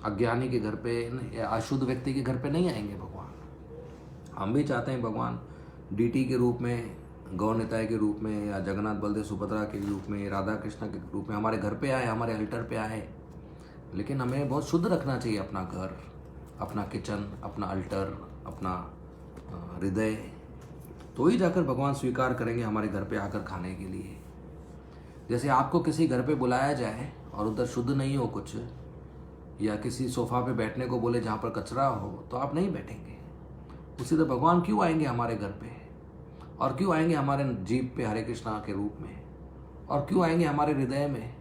अज्ञानी के घर पे या अशुद्ध व्यक्ति के घर पे नहीं आएंगे भगवान। हम भी चाहते हैं भगवान डीटी के रूप में, गौ निताय के रूप में, या जगन्नाथ बलदेव सुभद्रा के रूप में, राधा कृष्ण के रूप में हमारे घर पे आए, हमारे अल्टर पे आए। लेकिन हमें बहुत शुद्ध रखना चाहिए अपना घर, अपना किचन, अपना अल्टर, अपना हृदय, तो ही जाकर भगवान स्वीकार करेंगे हमारे घर पे आकर खाने के लिए। जैसे आपको किसी घर पे बुलाया जाए और उधर शुद्ध नहीं हो कुछ, या किसी सोफा पे बैठने को बोले जहाँ पर कचरा हो, तो आप नहीं बैठेंगे। उसी तरह भगवान क्यों आएंगे हमारे घर पे? और क्यों आएंगे हमारे जीभ पे हरे कृष्णा के रूप में, और क्यों आएंगे हमारे हृदय में।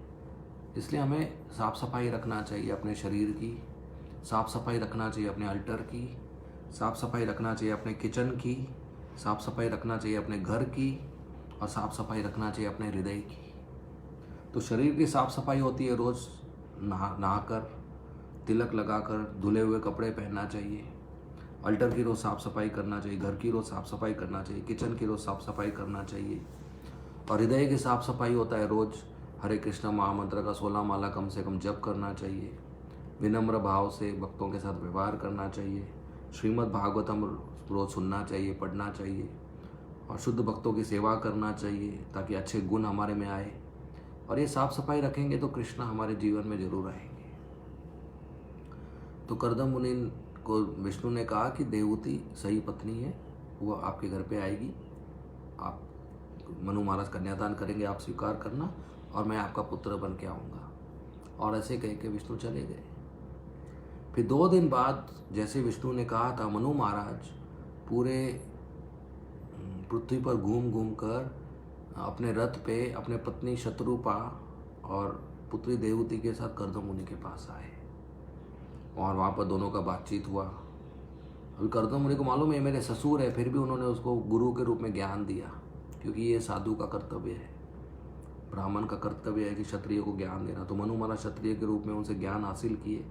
इसलिए हमें साफ सफाई रखना चाहिए अपने शरीर की, साफ सफाई रखना चाहिए अपने अल्टर की, साफ सफाई रखना चाहिए अपने किचन की, साफ सफाई रखना चाहिए अपने घर की, और साफ सफाई रखना चाहिए अपने हृदय की। तो शरीर की साफ सफाई होती है रोज़ नहाकर, तिलक लगाकर, धुले हुए कपड़े पहनना चाहिए। अल्टर की रोज़ साफ सफाई करना चाहिए, घर की रोज़ साफ सफाई करना चाहिए, किचन की रोज़ साफ सफाई करना चाहिए। और हृदय की साफ सफाई होता है रोज़ हरे कृष्ण महामंत्र का 16 माला कम से कम जप करना चाहिए, विनम्र भाव से भक्तों के साथ व्यवहार करना चाहिए, श्रीमद् भागवतम रोज़ सुनना चाहिए, पढ़ना चाहिए, और शुद्ध भक्तों की सेवा करना चाहिए ताकि अच्छे गुण हमारे में आए। और ये साफ सफाई रखेंगे तो कृष्ण हमारे जीवन में जरूर आएंगे। तो कर्दम मुनि को विष्णु ने कहा कि देवहूति सही पत्नी है, वो आपके घर पे आएगी, आप मनु महाराज कन्यादान करेंगे, आप स्वीकार करना, और मैं आपका पुत्र बन के आऊँगा। और ऐसे कह के विष्णु चले गए। फिर 2 दिन बाद जैसे विष्णु ने कहा था, मनु महाराज पूरे पृथ्वी पर घूम घूम कर अपने रथ पे अपने पत्नी शत्रुपा और पुत्री देवहूति के साथ कर्दम मुनि के पास आए, और वहाँ पर दोनों का बातचीत हुआ। अभी कर्दम मुनि को मालूम है मेरे ससुर है, फिर भी उन्होंने उसको गुरु के रूप में ज्ञान दिया, क्योंकि ये साधु का कर्तव्य है, ब्राह्मण का कर्तव्य है कि क्षत्रिय को ज्ञान देना। तो मनु महाराज क्षत्रिय के रूप में उनसे ज्ञान हासिल किए।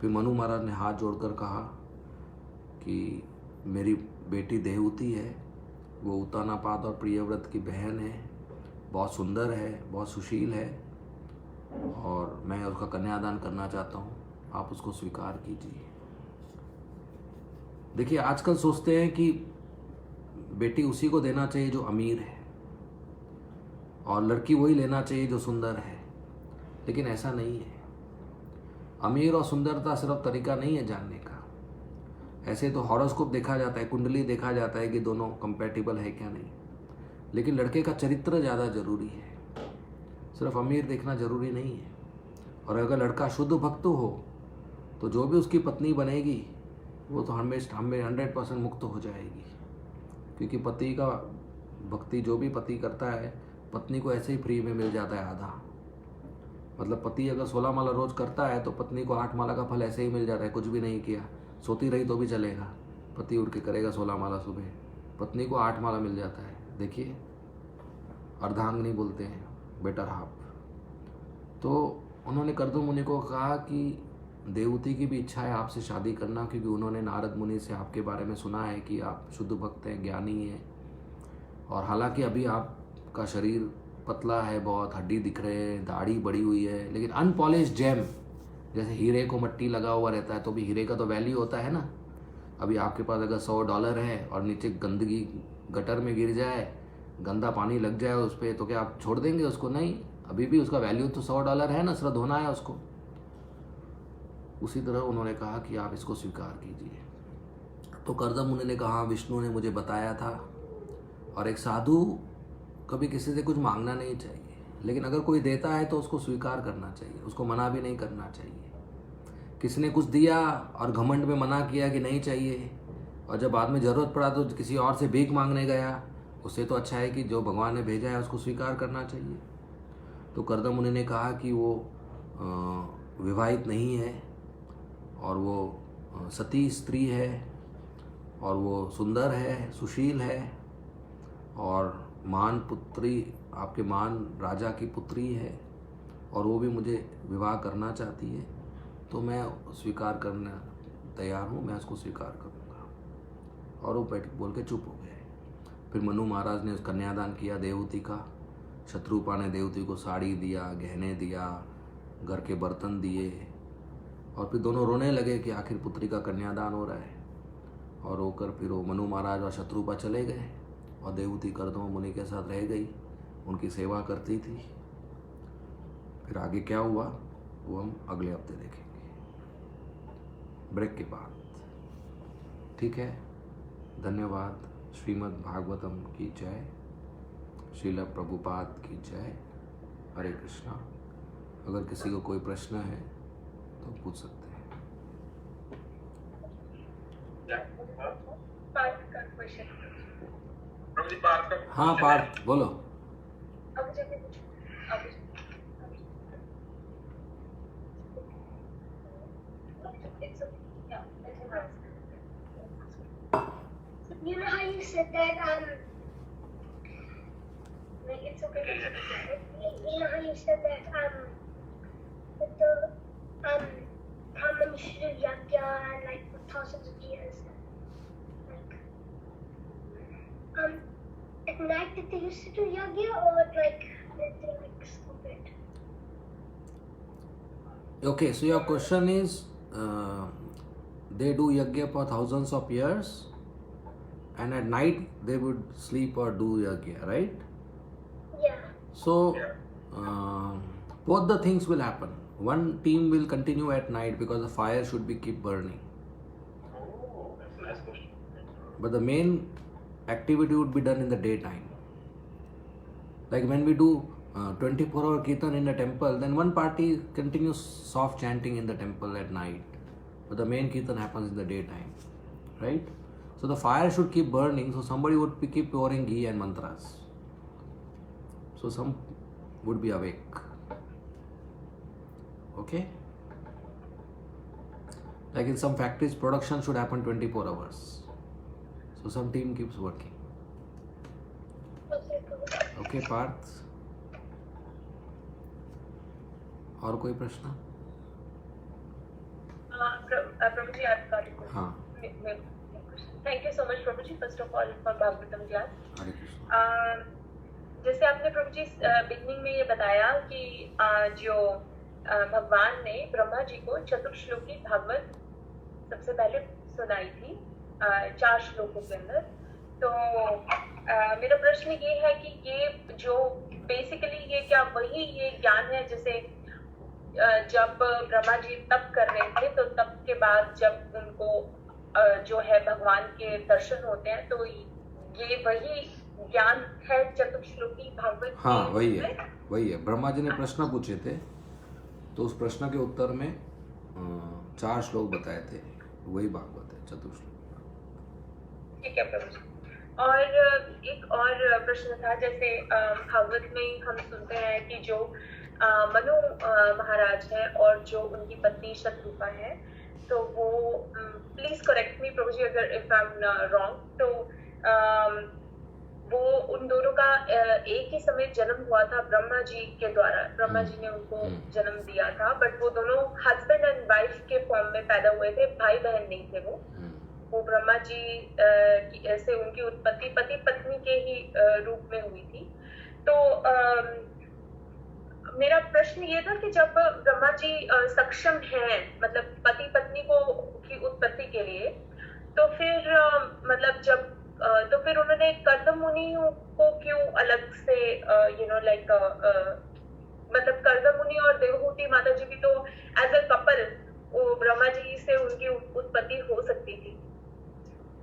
फिर मनु महाराज ने हाथ जोड़कर कहा कि मेरी बेटी देवहूति है, वो उतानापाद और प्रियव्रत की बहन है, बहुत सुंदर है, बहुत सुशील है, और मैं उसका कन्यादान करना चाहता हूँ, आप उसको स्वीकार कीजिए। देखिए आजकल सोचते हैं कि बेटी उसी को देना चाहिए जो अमीर है, और लड़की वही लेना चाहिए जो सुंदर है, लेकिन ऐसा नहीं है। अमीर और सुंदरता सिर्फ तरीका नहीं है जानने का। ऐसे तो हॉरोस्कोप देखा जाता है, कुंडली देखा जाता है कि दोनों कंपैटिबल है क्या नहीं, लेकिन लड़के का चरित्र ज़्यादा जरूरी है। सिर्फ अमीर देखना जरूरी नहीं है। और अगर लड़का शुद्ध भक्त हो तो जो भी उसकी पत्नी बनेगी वो तो हमेशा 100% मुक्त हो जाएगी, क्योंकि पति का भक्ति जो भी पति करता है, पत्नी को ऐसे ही फ्री में मिल जाता है आधा। मतलब पति अगर 16 माला रोज करता है तो पत्नी को 8 माला का फल ऐसे ही मिल जाता है, कुछ भी नहीं किया, सोती रही तो भी चलेगा, पति उठ के करेगा 16 माला सुबह, पत्नी को 8 माला मिल जाता है। देखिए अर्धांगिनी बोलते हैं, बेटर हाफ। तो उन्होंने कर्दम मुनि को कहा कि देवहूति की भी इच्छा है आपसे शादी करना, क्योंकि उन्होंने नारद मुनि से आपके बारे में सुना है कि आप शुद्ध भक्त हैं, ज्ञानी हैं, और हालांकि अभी आपका शरीर पतला है, बहुत हड्डी दिख रहे हैं, दाढ़ी बड़ी हुई है, लेकिन अनपॉलिश जेम, जैसे हीरे को मट्टी लगा हुआ रहता है तो भी हीरे का तो वैल्यू होता है ना। अभी आपके पास अगर $100 है और नीचे गंदगी गटर में गिर जाए, गंदा पानी लग जाए उस पर, तो क्या आप छोड़ देंगे उसको? नहीं, अभी भी उसका वैल्यू तो $100 है ना, सिर्फ धोना है उसको। उसी तरह उन्होंने कहा कि आप इसको स्वीकार कीजिए। तो कर्दम मुनि ने कहा विष्णु ने मुझे बताया था, और एक साधु कभी किसी से कुछ मांगना नहीं चाहिए, लेकिन अगर कोई देता है तो उसको स्वीकार करना चाहिए, उसको मना भी नहीं करना चाहिए। किसी ने कुछ दिया और घमंड में मना किया कि नहीं चाहिए, और जब बाद में ज़रूरत पड़ा तो किसी और से भीख मांगने गया, उससे तो अच्छा है कि जो भगवान ने भेजा है उसको स्वीकार करना चाहिए। तो कर्दम मुनि ने कहा कि वो विवाहित नहीं है, और वो सती स्त्री है, और वो सुंदर है, सुशील है, और मान पुत्री, आपके मान राजा की पुत्री है, और वो भी मुझे विवाह करना चाहती है, तो मैं स्वीकार करना तैयार हूँ, मैं उसको स्वीकार करूँगा। और वो बैठ बोल के चुप हो गए। फिर मनु महाराज ने उस कन्यादान किया देवहूति का। शत्रुपा ने देवहूति को साड़ी दिया, गहने दिया, घर के बर्तन दिए, और फिर दोनों रोने लगे कि आखिर पुत्री का कन्यादान हो रहा है। और रोकर फिर वो मनु महाराज और शत्रुपा चले गए, और देवहूति कर्दम मुनि के साथ रह गई, उनकी सेवा करती थी। फिर आगे क्या हुआ वो हम अगले हफ्ते देखेंगे, ब्रेक के बाद। ठीक है, धन्यवाद। श्रीमद् भागवतम की जय, श्रील प्रभुपाद की जय। हरे कृष्णा। अगर किसी को कोई प्रश्न है तो पूछ सकते हैं। प्रभु जी हाँ पार्थ बोलो। You know how you said that like it's okay. You know how you said that that the Brahman should do yajna and like for thousands of years. Like at night did they used to do yajna or like did they like stop it? Okay, so your question is they do yajna for thousands of years and at night they would sleep or do yajna, right? Yeah. So both the things will happen. One team will continue at night because the fire should be keep burning. Oh, that's a nice question. But the main activity would be done in the daytime. Like when we do 24-hour kirtan in the temple, then one party continues soft chanting in the temple at night. But the main kirtan happens in the daytime, right? So the fire should keep burning, so somebody would keep pouring ghee and mantras. So some would be awake. Okay? Like in some factories, production should happen 24 hours. So some team keeps working. Okay, cool. Okay, Parth? और कोई प्रश्न? Prabhuji, I've got a question. हाँ. Thank you so much, Prabhuji, first of all, for Bhagavatam class. हरे कृष्ण. जैसे आपने प्रभुजी beginning में ये बताया कि जो भगवान ने ब्रह्मा जी को चतुर्श्लोकी भागवत सबसे पहले सुनाई थी 4 श्लोकों के अंदर। तो मेरा प्रश्न ये है कि ये जो बेसिकली ये क्या वही ये ज्ञान है जैसे जब ब्रह्मा जी तप कर रहे थे तो तप के बाद जब उनको जो है भगवान के दर्शन होते हैं तो ये वही ज्ञान है चतुर्श्लोकी भागवत? हाँ वही है, वही है। ब्रह्मा जी ने प्रश्न पूछे थे तो उस प्रश्न के उत्तर में 4 श्लोक बताए थे, वही भागवत है चतुर्श्लोक। ठीक है प्रभु जी। और एक और प्रश्न था जैसे भागवत में हम सुनते हैं कि जो मनु महाराज है और जो उनकी पत्नी शत्रुपा है तो वो प्लीज करेक्ट मी प्रभु जी अगर इफ आई एम रॉन्ग, तो वो उन दोनों का एक ही समय जन्म हुआ था ब्रह्मा जी के द्वारा। ब्रह्मा जी ने उनको जन्म दिया था बट वो दोनों हस्बैंड एंड वाइफ के फॉर्म में पैदा हुए थे, भाई बहन नहीं थे। वो ब्रह्मा जी से उनकी उत्पत्ति पति पत्नी के ही रूप में हुई थी। तो मेरा प्रश्न ये था कि जब ब्रह्मा जी सक्षम हैं मतलब पति पत्नी को की उत्पत्ति के लिए तो फिर मतलब जब तो फिर उन्होंने कर्दम मुनि को क्यों अलग से मतलब कर्दम मुनि और देवहूति माता जी भी तो as a couple Brahma ji से उनकी उत्पत्ति हो सकती थी।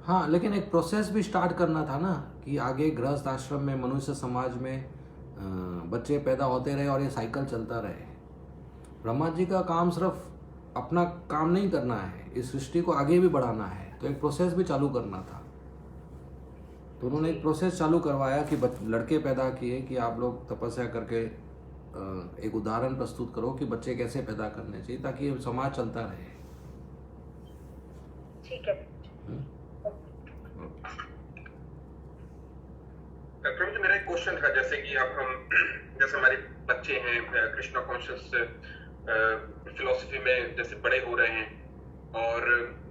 हाँ, लेकिन एक प्रोसेस भी स्टार्ट करना था ना कि आगे गृहस्थ आश्रम में मनुष्य समाज में बच्चे पैदा होते रहे और ये साइकिल चलता रहे। ब्रह्मा जी का काम सिर्फ अपना काम नहीं करना है, इस सृष्टि को आगे भी बढ़ाना है, तो एक प्रोसेस भी चालू करना था। तो उन्होंने एक प्रोसेस चालू करवाया कि लड़के पैदा किए कि आप लोग तपस्या करके एक उदाहरण प्रस्तुत करो कि बच्चे कैसे पैदा करने चाहिए ताकि समाज चलता रहे। ठीक है। प्रभु जी मेरा एक क्वेश्चन था जैसे कि अब हम जैसे हमारे बच्चे हैं कृष्णा कॉन्शियस फिलोसफी में जैसे बड़े हो रहे हैं और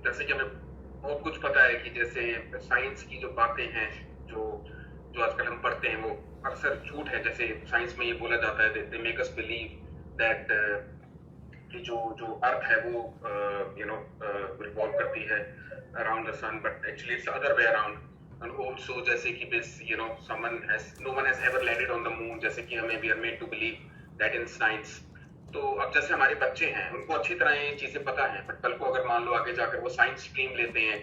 जैसे कि हमें बहुत कुछ पता है कि जैसे साइंस की जो बातें हैं जो आजकल हम पढ़ते हैं वो अक्सर झूठ है। जैसे साइंस में ये बोला जाता है they make us believe that कि जो अर्थ है वो रिवॉल्व करती है around the sun but actually it's other way around. And also जैसे कि no one has ever landed on the moon, जैसे कि हमें we are made to believe that in science। तो अब जैसे हमारे बच्चे हैं उनको अच्छी तरह ये चीजें पता है बट कल को अगर मान लो आगे जाकर वो साइंस स्ट्रीम लेते हैं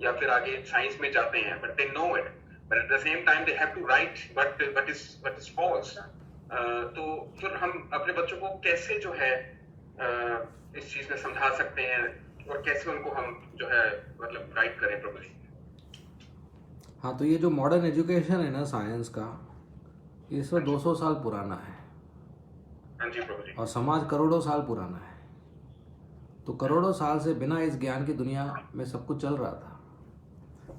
या फिर आगे साइंस में जाते हैं but they know it but at the same time they have to write what is false। तो फिर हम अपने बच्चों को कैसे जो है इस चीज में समझा सकते हैं और कैसे उनको हम जो है मतलब राइट करें प्रभु जी? हाँ, तो ये जो मॉडर्न एजुकेशन है ना साइंस का, ये सब 200 साल पुराना है हाँ जी प्रभु जी। और समाज करोड़ों साल पुराना है। तो करोड़ों साल से बिना इस ज्ञान की दुनिया में सब कुछ चल रहा था।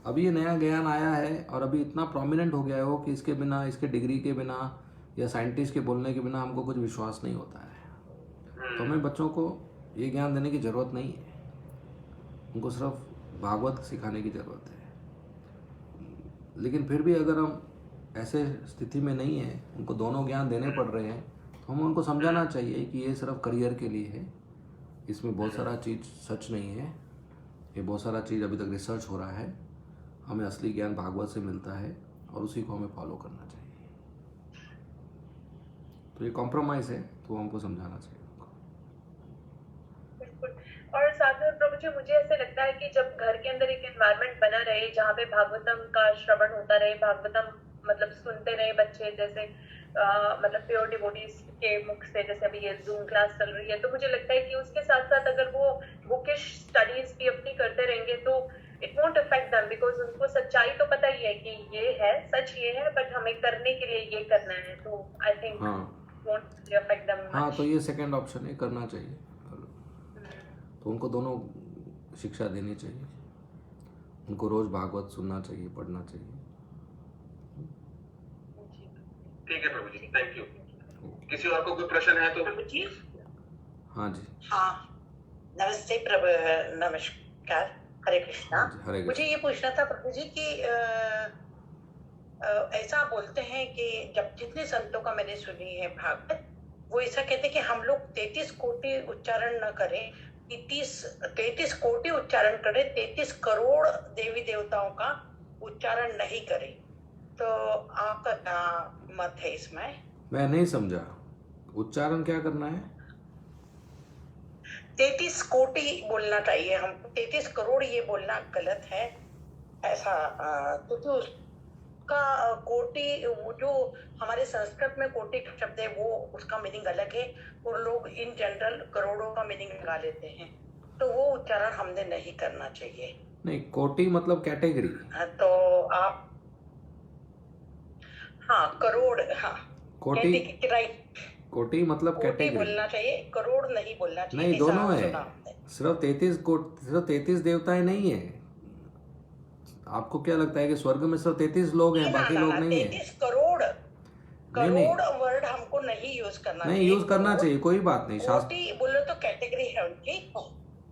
अभी ये नया ज्ञान आया है और अभी इतना प्रोमिनेंट हो गया है वो कि इसके बिना, इसके डिग्री के बिना या साइंटिस्ट के बोलने के बिना हमको कुछ विश्वास नहीं होता है। तो हमें बच्चों को ये ज्ञान देने की ज़रूरत नहीं है, उनको सिर्फ भागवत सिखाने की ज़रूरत है। लेकिन फिर भी अगर हम ऐसे स्थिति में नहीं है, उनको दोनों ज्ञान देने पड़ रहे हैं, तो हमें उनको समझाना चाहिए कि ये सिर्फ करियर के लिए है, इसमें बहुत सारा चीज़ सच नहीं है, ये बहुत सारा चीज़ अभी तक रिसर्च हो रहा है, हमें असली ज्ञान भागवत से मिलता है और उसी को हमें फॉलो करना चाहिए। तो ये कॉम्प्रोमाइज़ है, तो हमको समझाना चाहिए उनको। बिल्कुल। और साथ में प्रभु जी मुझे ऐसे लगता है कि जब घर के अंदर एक एनवायरनमेंट बना रहे जहाँ पे भागवतम का श्रवण होता रहे, भागवतम मतलब सुनते रहे बच्चे, जैसे मतलब प्योर डिवोटीज के मुख से, जैसे अभी ये जूम क्लास चल रही है, तो मुझे लगता है कि उसके साथ साथ अगर वो बुकिश स्टडीज भी अपनी करते रहेंगे तो it won't affect them, because उनको सच्चाई तो पता ही है कि ये है, सच ये है, बट हमें करने के लिए ये करना है। तो I think won't affect them. हाँ, तो ये सेकंड ऑप्शन है, करना चाहिए। तो उनको दोनों शिक्षा देनी चाहिए, उनको रोज भागवत सुनना चाहिए, पढ़ना चाहिए। ठीक है प्रभु जी, थैंक यू। किसी और को कोई प्रश्न है तो? प्रभु जी। हाँ जी। हाँ, नमस्ते प्रभु, नमस्कार, हरे कृष्णा। हाँ जी, हरे कृष्णा। मुझे ये पूछना था प्रभु जी कि ऐसा बोलते हैं कि जब जितने संतों का मैंने सुनी है भागवत, वो ऐसा कहते हैं कि हम लोग 33 कोटि उच्चारण न करें, 33 कोटि उच्चारण करें, 33 करोड़ देवी देवताओं का उच्चारण नहीं करें। तो आपका क्या मत है इसमें? मैं नहीं समझा, उच्चारण क्या करना है? 33 कोटि बोलना चाहिए हमको, 33 करोड़ ये बोलना गलत है ऐसा, क्योंकि उसका कोटि, वो जो हमारे संस्कृत में कोटि शब्द है वो उसका मीनिंग अलग है, और लोग इन जनरल करोड़ों का मीनिंग लगा लेते हैं, तो वो उच्चारण हमने नहीं करना चाहिए। नहीं, कोटि मतलब कैटेगरी। तो आप, हाँ करोड़, हाँ कोटि, राइट, कोटि मतलब कैटेगरी बोलना चाहिए, करोड़ नहीं बोलना चाहिए। नहीं, दोनों है। सिर्फ 33 देवताएं नहीं है। आपको क्या लगता है कि स्वर्ग में सिर्फ 33 लोग हैं, बाकी लोग नहीं है? 33 करोड़ वर्ड हमको नहीं यूज करना, नहीं यूज करना चाहिए, कोई बात नहीं। शास्त्र बोलो तो कैटेगरी है उनकी।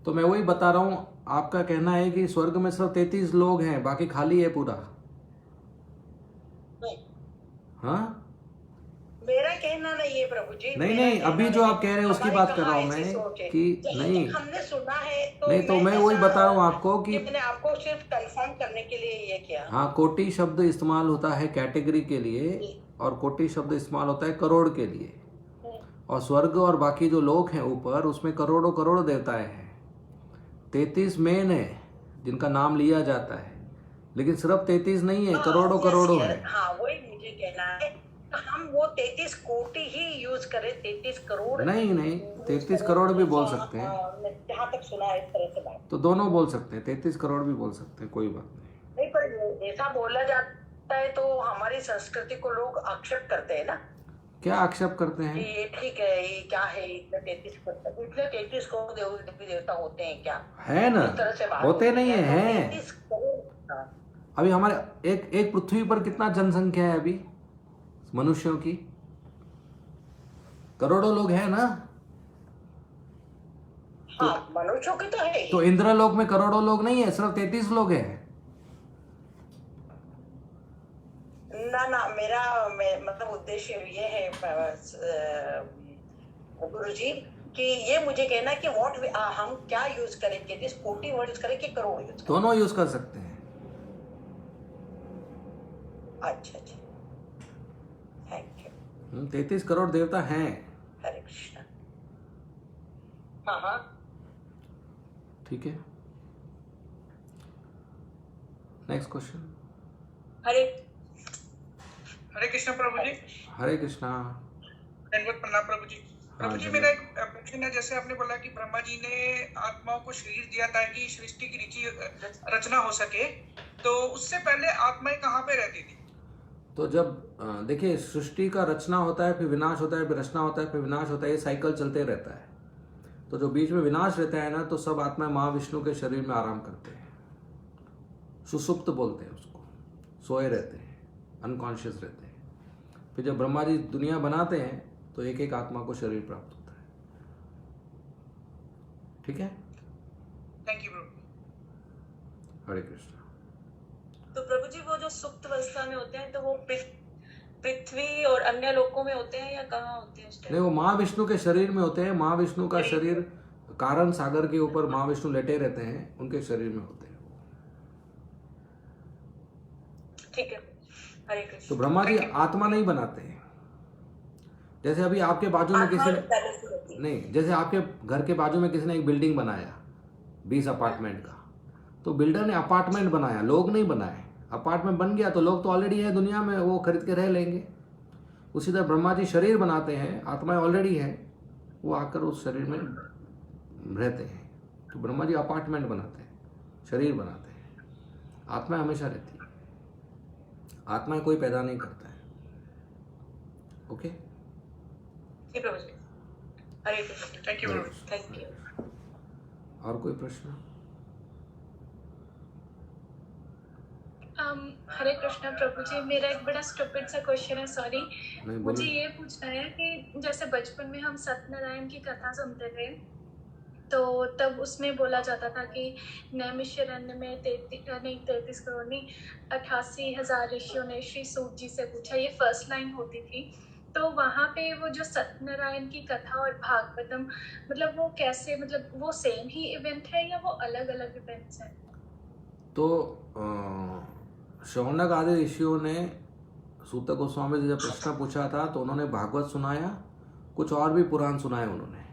तो मैं वही बता रहा हूँ, आपका कहना है कि स्वर्ग में सिर्फ 33 लोग हैं, बाकी खाली है पूरा। हाँ, मेरा कहना नहीं है प्रभु जी। नहीं, अभी जो आप कह रहे हैं उसकी बात कर रहा हूँ मैं, कि नहीं हमने सुना है तो नहीं, तो मैं वही बता रहा हूँ आपको कि मैंने आपको सिर्फ कंफर्म करने के लिए ये किया। हाँ, कोटि शब्द इस्तेमाल होता है कैटेगरी के लिए, और कोटि शब्द इस्तेमाल होता है करोड़ के लिए। और स्वर्ग और बाकी जो लोग हैं ऊपर, उसमें करोड़ों करोड़ देवताएं हैं। 33 मेन है जिनका नाम लिया जाता है, लेकिन सिर्फ 33 नहीं है, करोड़ों करोड़ों है। हाँ, वही मुझे कहना है, हम वो 33 कोटि ही यूज करें, 33 करोड़ नहीं, 33 करोड़ भी बोल सकते हैं, जहाँ तक सुना है इस तरह से बात। तो दोनों बोल सकते हैं, 33 करोड़ भी बोल सकते हैं, कोई बात नहीं। पर ऐसा बोला जाता है तो हमारी संस्कृति को लोग एक्सेप्ट करते हैं ना। क्या एक्सेप्ट करते हैं? ये ठीक है, ये क्या है, इतने 33 करोड़ देवी देवता होते हैं क्या? है ना, होते नहीं है। अभी हमारे एक पृथ्वी पर कितना जनसंख्या है अभी मनुष्यों की? करोड़ों लोग हैं ना। हाँ, मनुष्यों की तो है। तो इंद्रलोक में करोड़ों लोग नहीं है, सिर्फ 33 लोग हैं। ना, मेरा मतलब उद्देश्य ये है गुरुजी कि ये मुझे कहना कि हम क्या यूज करें, 33 कोटि वर्ड यूज करें कि करोड़ यूज करें? दोनों यूज कर सकते हैं। अच्छा, थैंक यू। 33 करोड़ देवता हैं। हरे कृष्णा। हाँ, ठीक है, नेक्स्ट क्वेश्चन। हरे कृष्णा प्रभु जी। हरे कृष्णा। दंडवत प्रणाम प्रभु जी। प्रभु जी, मेरा एक प्रश्न है, जैसे आपने बोला कि ब्रह्मा जी ने आत्माओं को शरीर दिया ताकि सृष्टि की रचना हो सके, तो उससे पहले आत्माएं कहाँ पे रहती थी? तो जब देखिए सृष्टि का रचना होता है, फिर विनाश होता है, फिर रचना होता है, फिर विनाश होता है, ये साइकिल चलते रहता है। तो जो बीच में विनाश रहता है ना, तो सब आत्माएं महाविष्णु के शरीर में आराम करते हैं, सुसुप्त बोलते हैं उसको, सोए रहते हैं, अनकॉन्शियस रहते हैं। फिर जब ब्रह्मा जी दुनिया बनाते हैं तो एक एक आत्मा को शरीर प्राप्त होता है। ठीक है, थैंक यू प्रभु। हरे कृष्ण। तो प्रभु जी वो जो सुप्त अवस्था में होते हैं तो वो पृथ्वी और अन्य लोकों में होते हैं या कहाँ होते हैं उस टाइम? नहीं, वो महाविष्णु के शरीर में होते हैं। महाविष्णु का शरीर कारण सागर के ऊपर महाविष्णु लेटे रहते हैं, उनके शरीर में होते हैं। ठीक है, हरे कृष्ण। तो ब्रह्मा जी आत्मा नहीं बनाते हैं। जैसे अभी आपके बाजू में किसी ने नहीं, जैसे आपके घर के बाजू में किसी ने एक बिल्डिंग बनाया 20 अपार्टमेंट का, तो बिल्डर ने अपार्टमेंट बनाया, लोग नहीं बनाए। अपार्टमेंट बन गया तो लोग तो ऑलरेडी है दुनिया में, वो खरीद के रह लेंगे। उसी तरह ब्रह्मा जी शरीर बनाते हैं, आत्माएं ऑलरेडी है, वो आकर उस शरीर में रहते हैं। तो ब्रह्मा जी अपार्टमेंट बनाते हैं, शरीर बनाते हैं। आत्माएं हमेशा रहती है, आत्माएं कोई पैदा नहीं करता है। ओके, जी प्रभु जी, हरे कृष्ण। थैंक यू प्रभु। Thank you. और कोई प्रश्न? हरे कृष्णा प्रभु जी, मेरा एक बड़ा स्टूपिड सा क्वेश्चन है, सॉरी। नहीं, मुझे बोलिए। ये पूछना है कि जैसे बचपन में हम सत्यनारायण की कथा सुनते थे, तो तब उसमें बोला जाता था कि नैमिषारण्य में 33 करोड़ नहीं 88,000 ऋषियों ने श्री सूत जी से पूछा, ये फर्स्ट लाइन होती थी। तो वहाँ पे वो जो सत्यनारायण की कथा और भागवतम, मतलब वो कैसे, मतलब वो सेम ही इवेंट है या वो अलग अलग इवेंट्स हैं? तो शौनक आदि ऋषियों ने सूत गोस्वामी से जब प्रश्न पूछा था तो उन्होंने भागवत सुनाया, कुछ और भी पुराण सुनाए उन्होंने।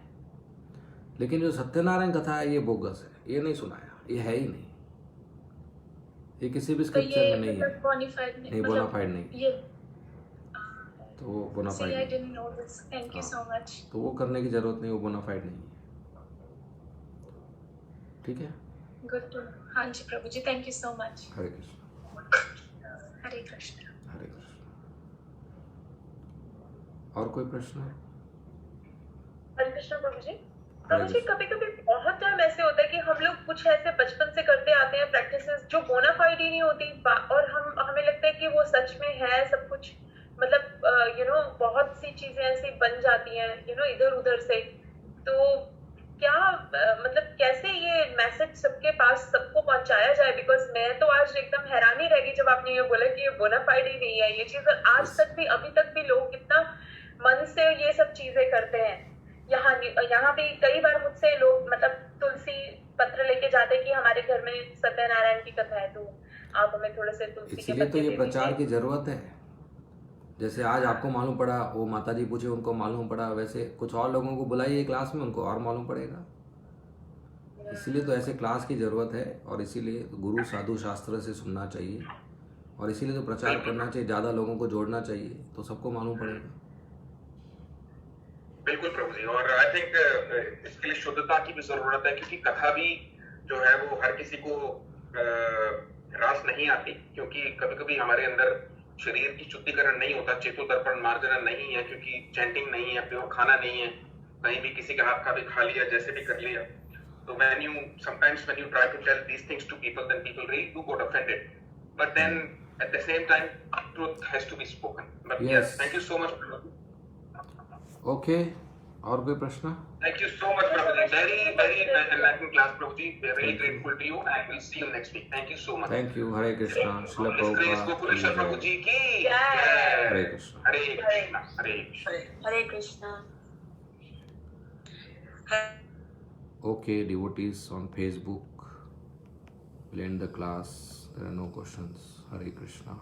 लेकिन जो सत्यनारायण कथा है ये बोगस है, ये नहीं सुनाया, ये है ही नहीं, ये किसी भी स्क्रिप्चर में नहीं है। बोनाफाइड नहीं, बोनाफाइड नहीं, ये तो वो बोनाफाइड I नहीं। didn't know this. Thank you so much. तो वो करने की जरूरत नहीं, वो बोनाफाइड नहीं है। ठीक है, Good to know. हाँ जी प्रभु जी, thank you so much. हरे कृष्ण। हरे कृष्ण। हरे कृष्ण। और कोई प्रश्न है? हरे कृष्ण प्रभु जी। प्रभु जी, कभी कभी बहुत टाइम ऐसे होता है कि हम लोग कुछ ऐसे बचपन से करते आते हैं प्रैक्टिसेस जो बोनाफाइड ही नहीं होती, और हमें लगता है कि वो सच में है सब कुछ, मतलब बहुत सी चीजें ऐसी बन जाती हैं इधर उधर से। तो क्या मतलब कैसे ये मैसेज सबके पास सबको पहुंचाया जाए? बिकॉज मैं तो आज एकदम हैरानी रह गई जब आपने ये बोला कि ये बोनाफाइड ही नहीं है ये चीज, और आज तक भी अभी तक भी लोग कितना मन से ये सब चीजें करते हैं। यहाँ भी कई बार मुझसे लोग मतलब तुलसी पत्र लेके जाते कि हमारे घर में सत्यनारायण की कथा है, तो आप हमें थोड़े से तुलसी के इसीलिए तो पत्ते ये दे प्रचार दीजिए। की जरूरत है। जैसे आज आपको मालूम पड़ा, वो माता जी पूछे उनको मालूम पड़ा, वैसे कुछ और लोगों को बुलाइए क्लास में, उनको और मालूम पड़ेगा। इसीलिए तो ऐसे क्लास की जरूरत है, और इसीलिए गुरु साधु शास्त्र से सुनना चाहिए, और इसीलिए तो प्रचार करना चाहिए, ज़्यादा लोगों को जोड़ना चाहिए, तो सबको मालूम पड़ेगा। बिल्कुल प्रभु जी, और आई थिंक इसके लिए शुद्धता की भी जरूरत है, क्योंकि कथा भी जो है वो हर किसी को रास नहीं आती, क्योंकि कभी कभी हमारे अंदर शरीर की शुद्धिकरण नहीं होता, चेतो दर्पण मार्जन नहीं है, क्योंकि चैंटिंग नहीं है, प्योर खाना नहीं है, कहीं भी किसी के हाथ का भी खा लिया, जैसे भी कर लिया। तो sometimes when you try to tell these things to people, then people really do get offended, but then at the same time truth has to be spoken. But yes, thank you so much Prabhu. Okay, और कोई प्रश्न? Thank you so much Prabhu ji, very enlightening class Prabhu ji, we are really grateful to you and we'll see you next week. Thank you so much. Thank you. Hare Krishna. Srila Grace Gokulesh Prabhu Prabhupada ji ki जय। हरे Krishna. Hare Krishna, Hare Krishna. Hare Krishna. Okay, devotees on Facebook, we'll end the class. There are no questions. Hare Krishna.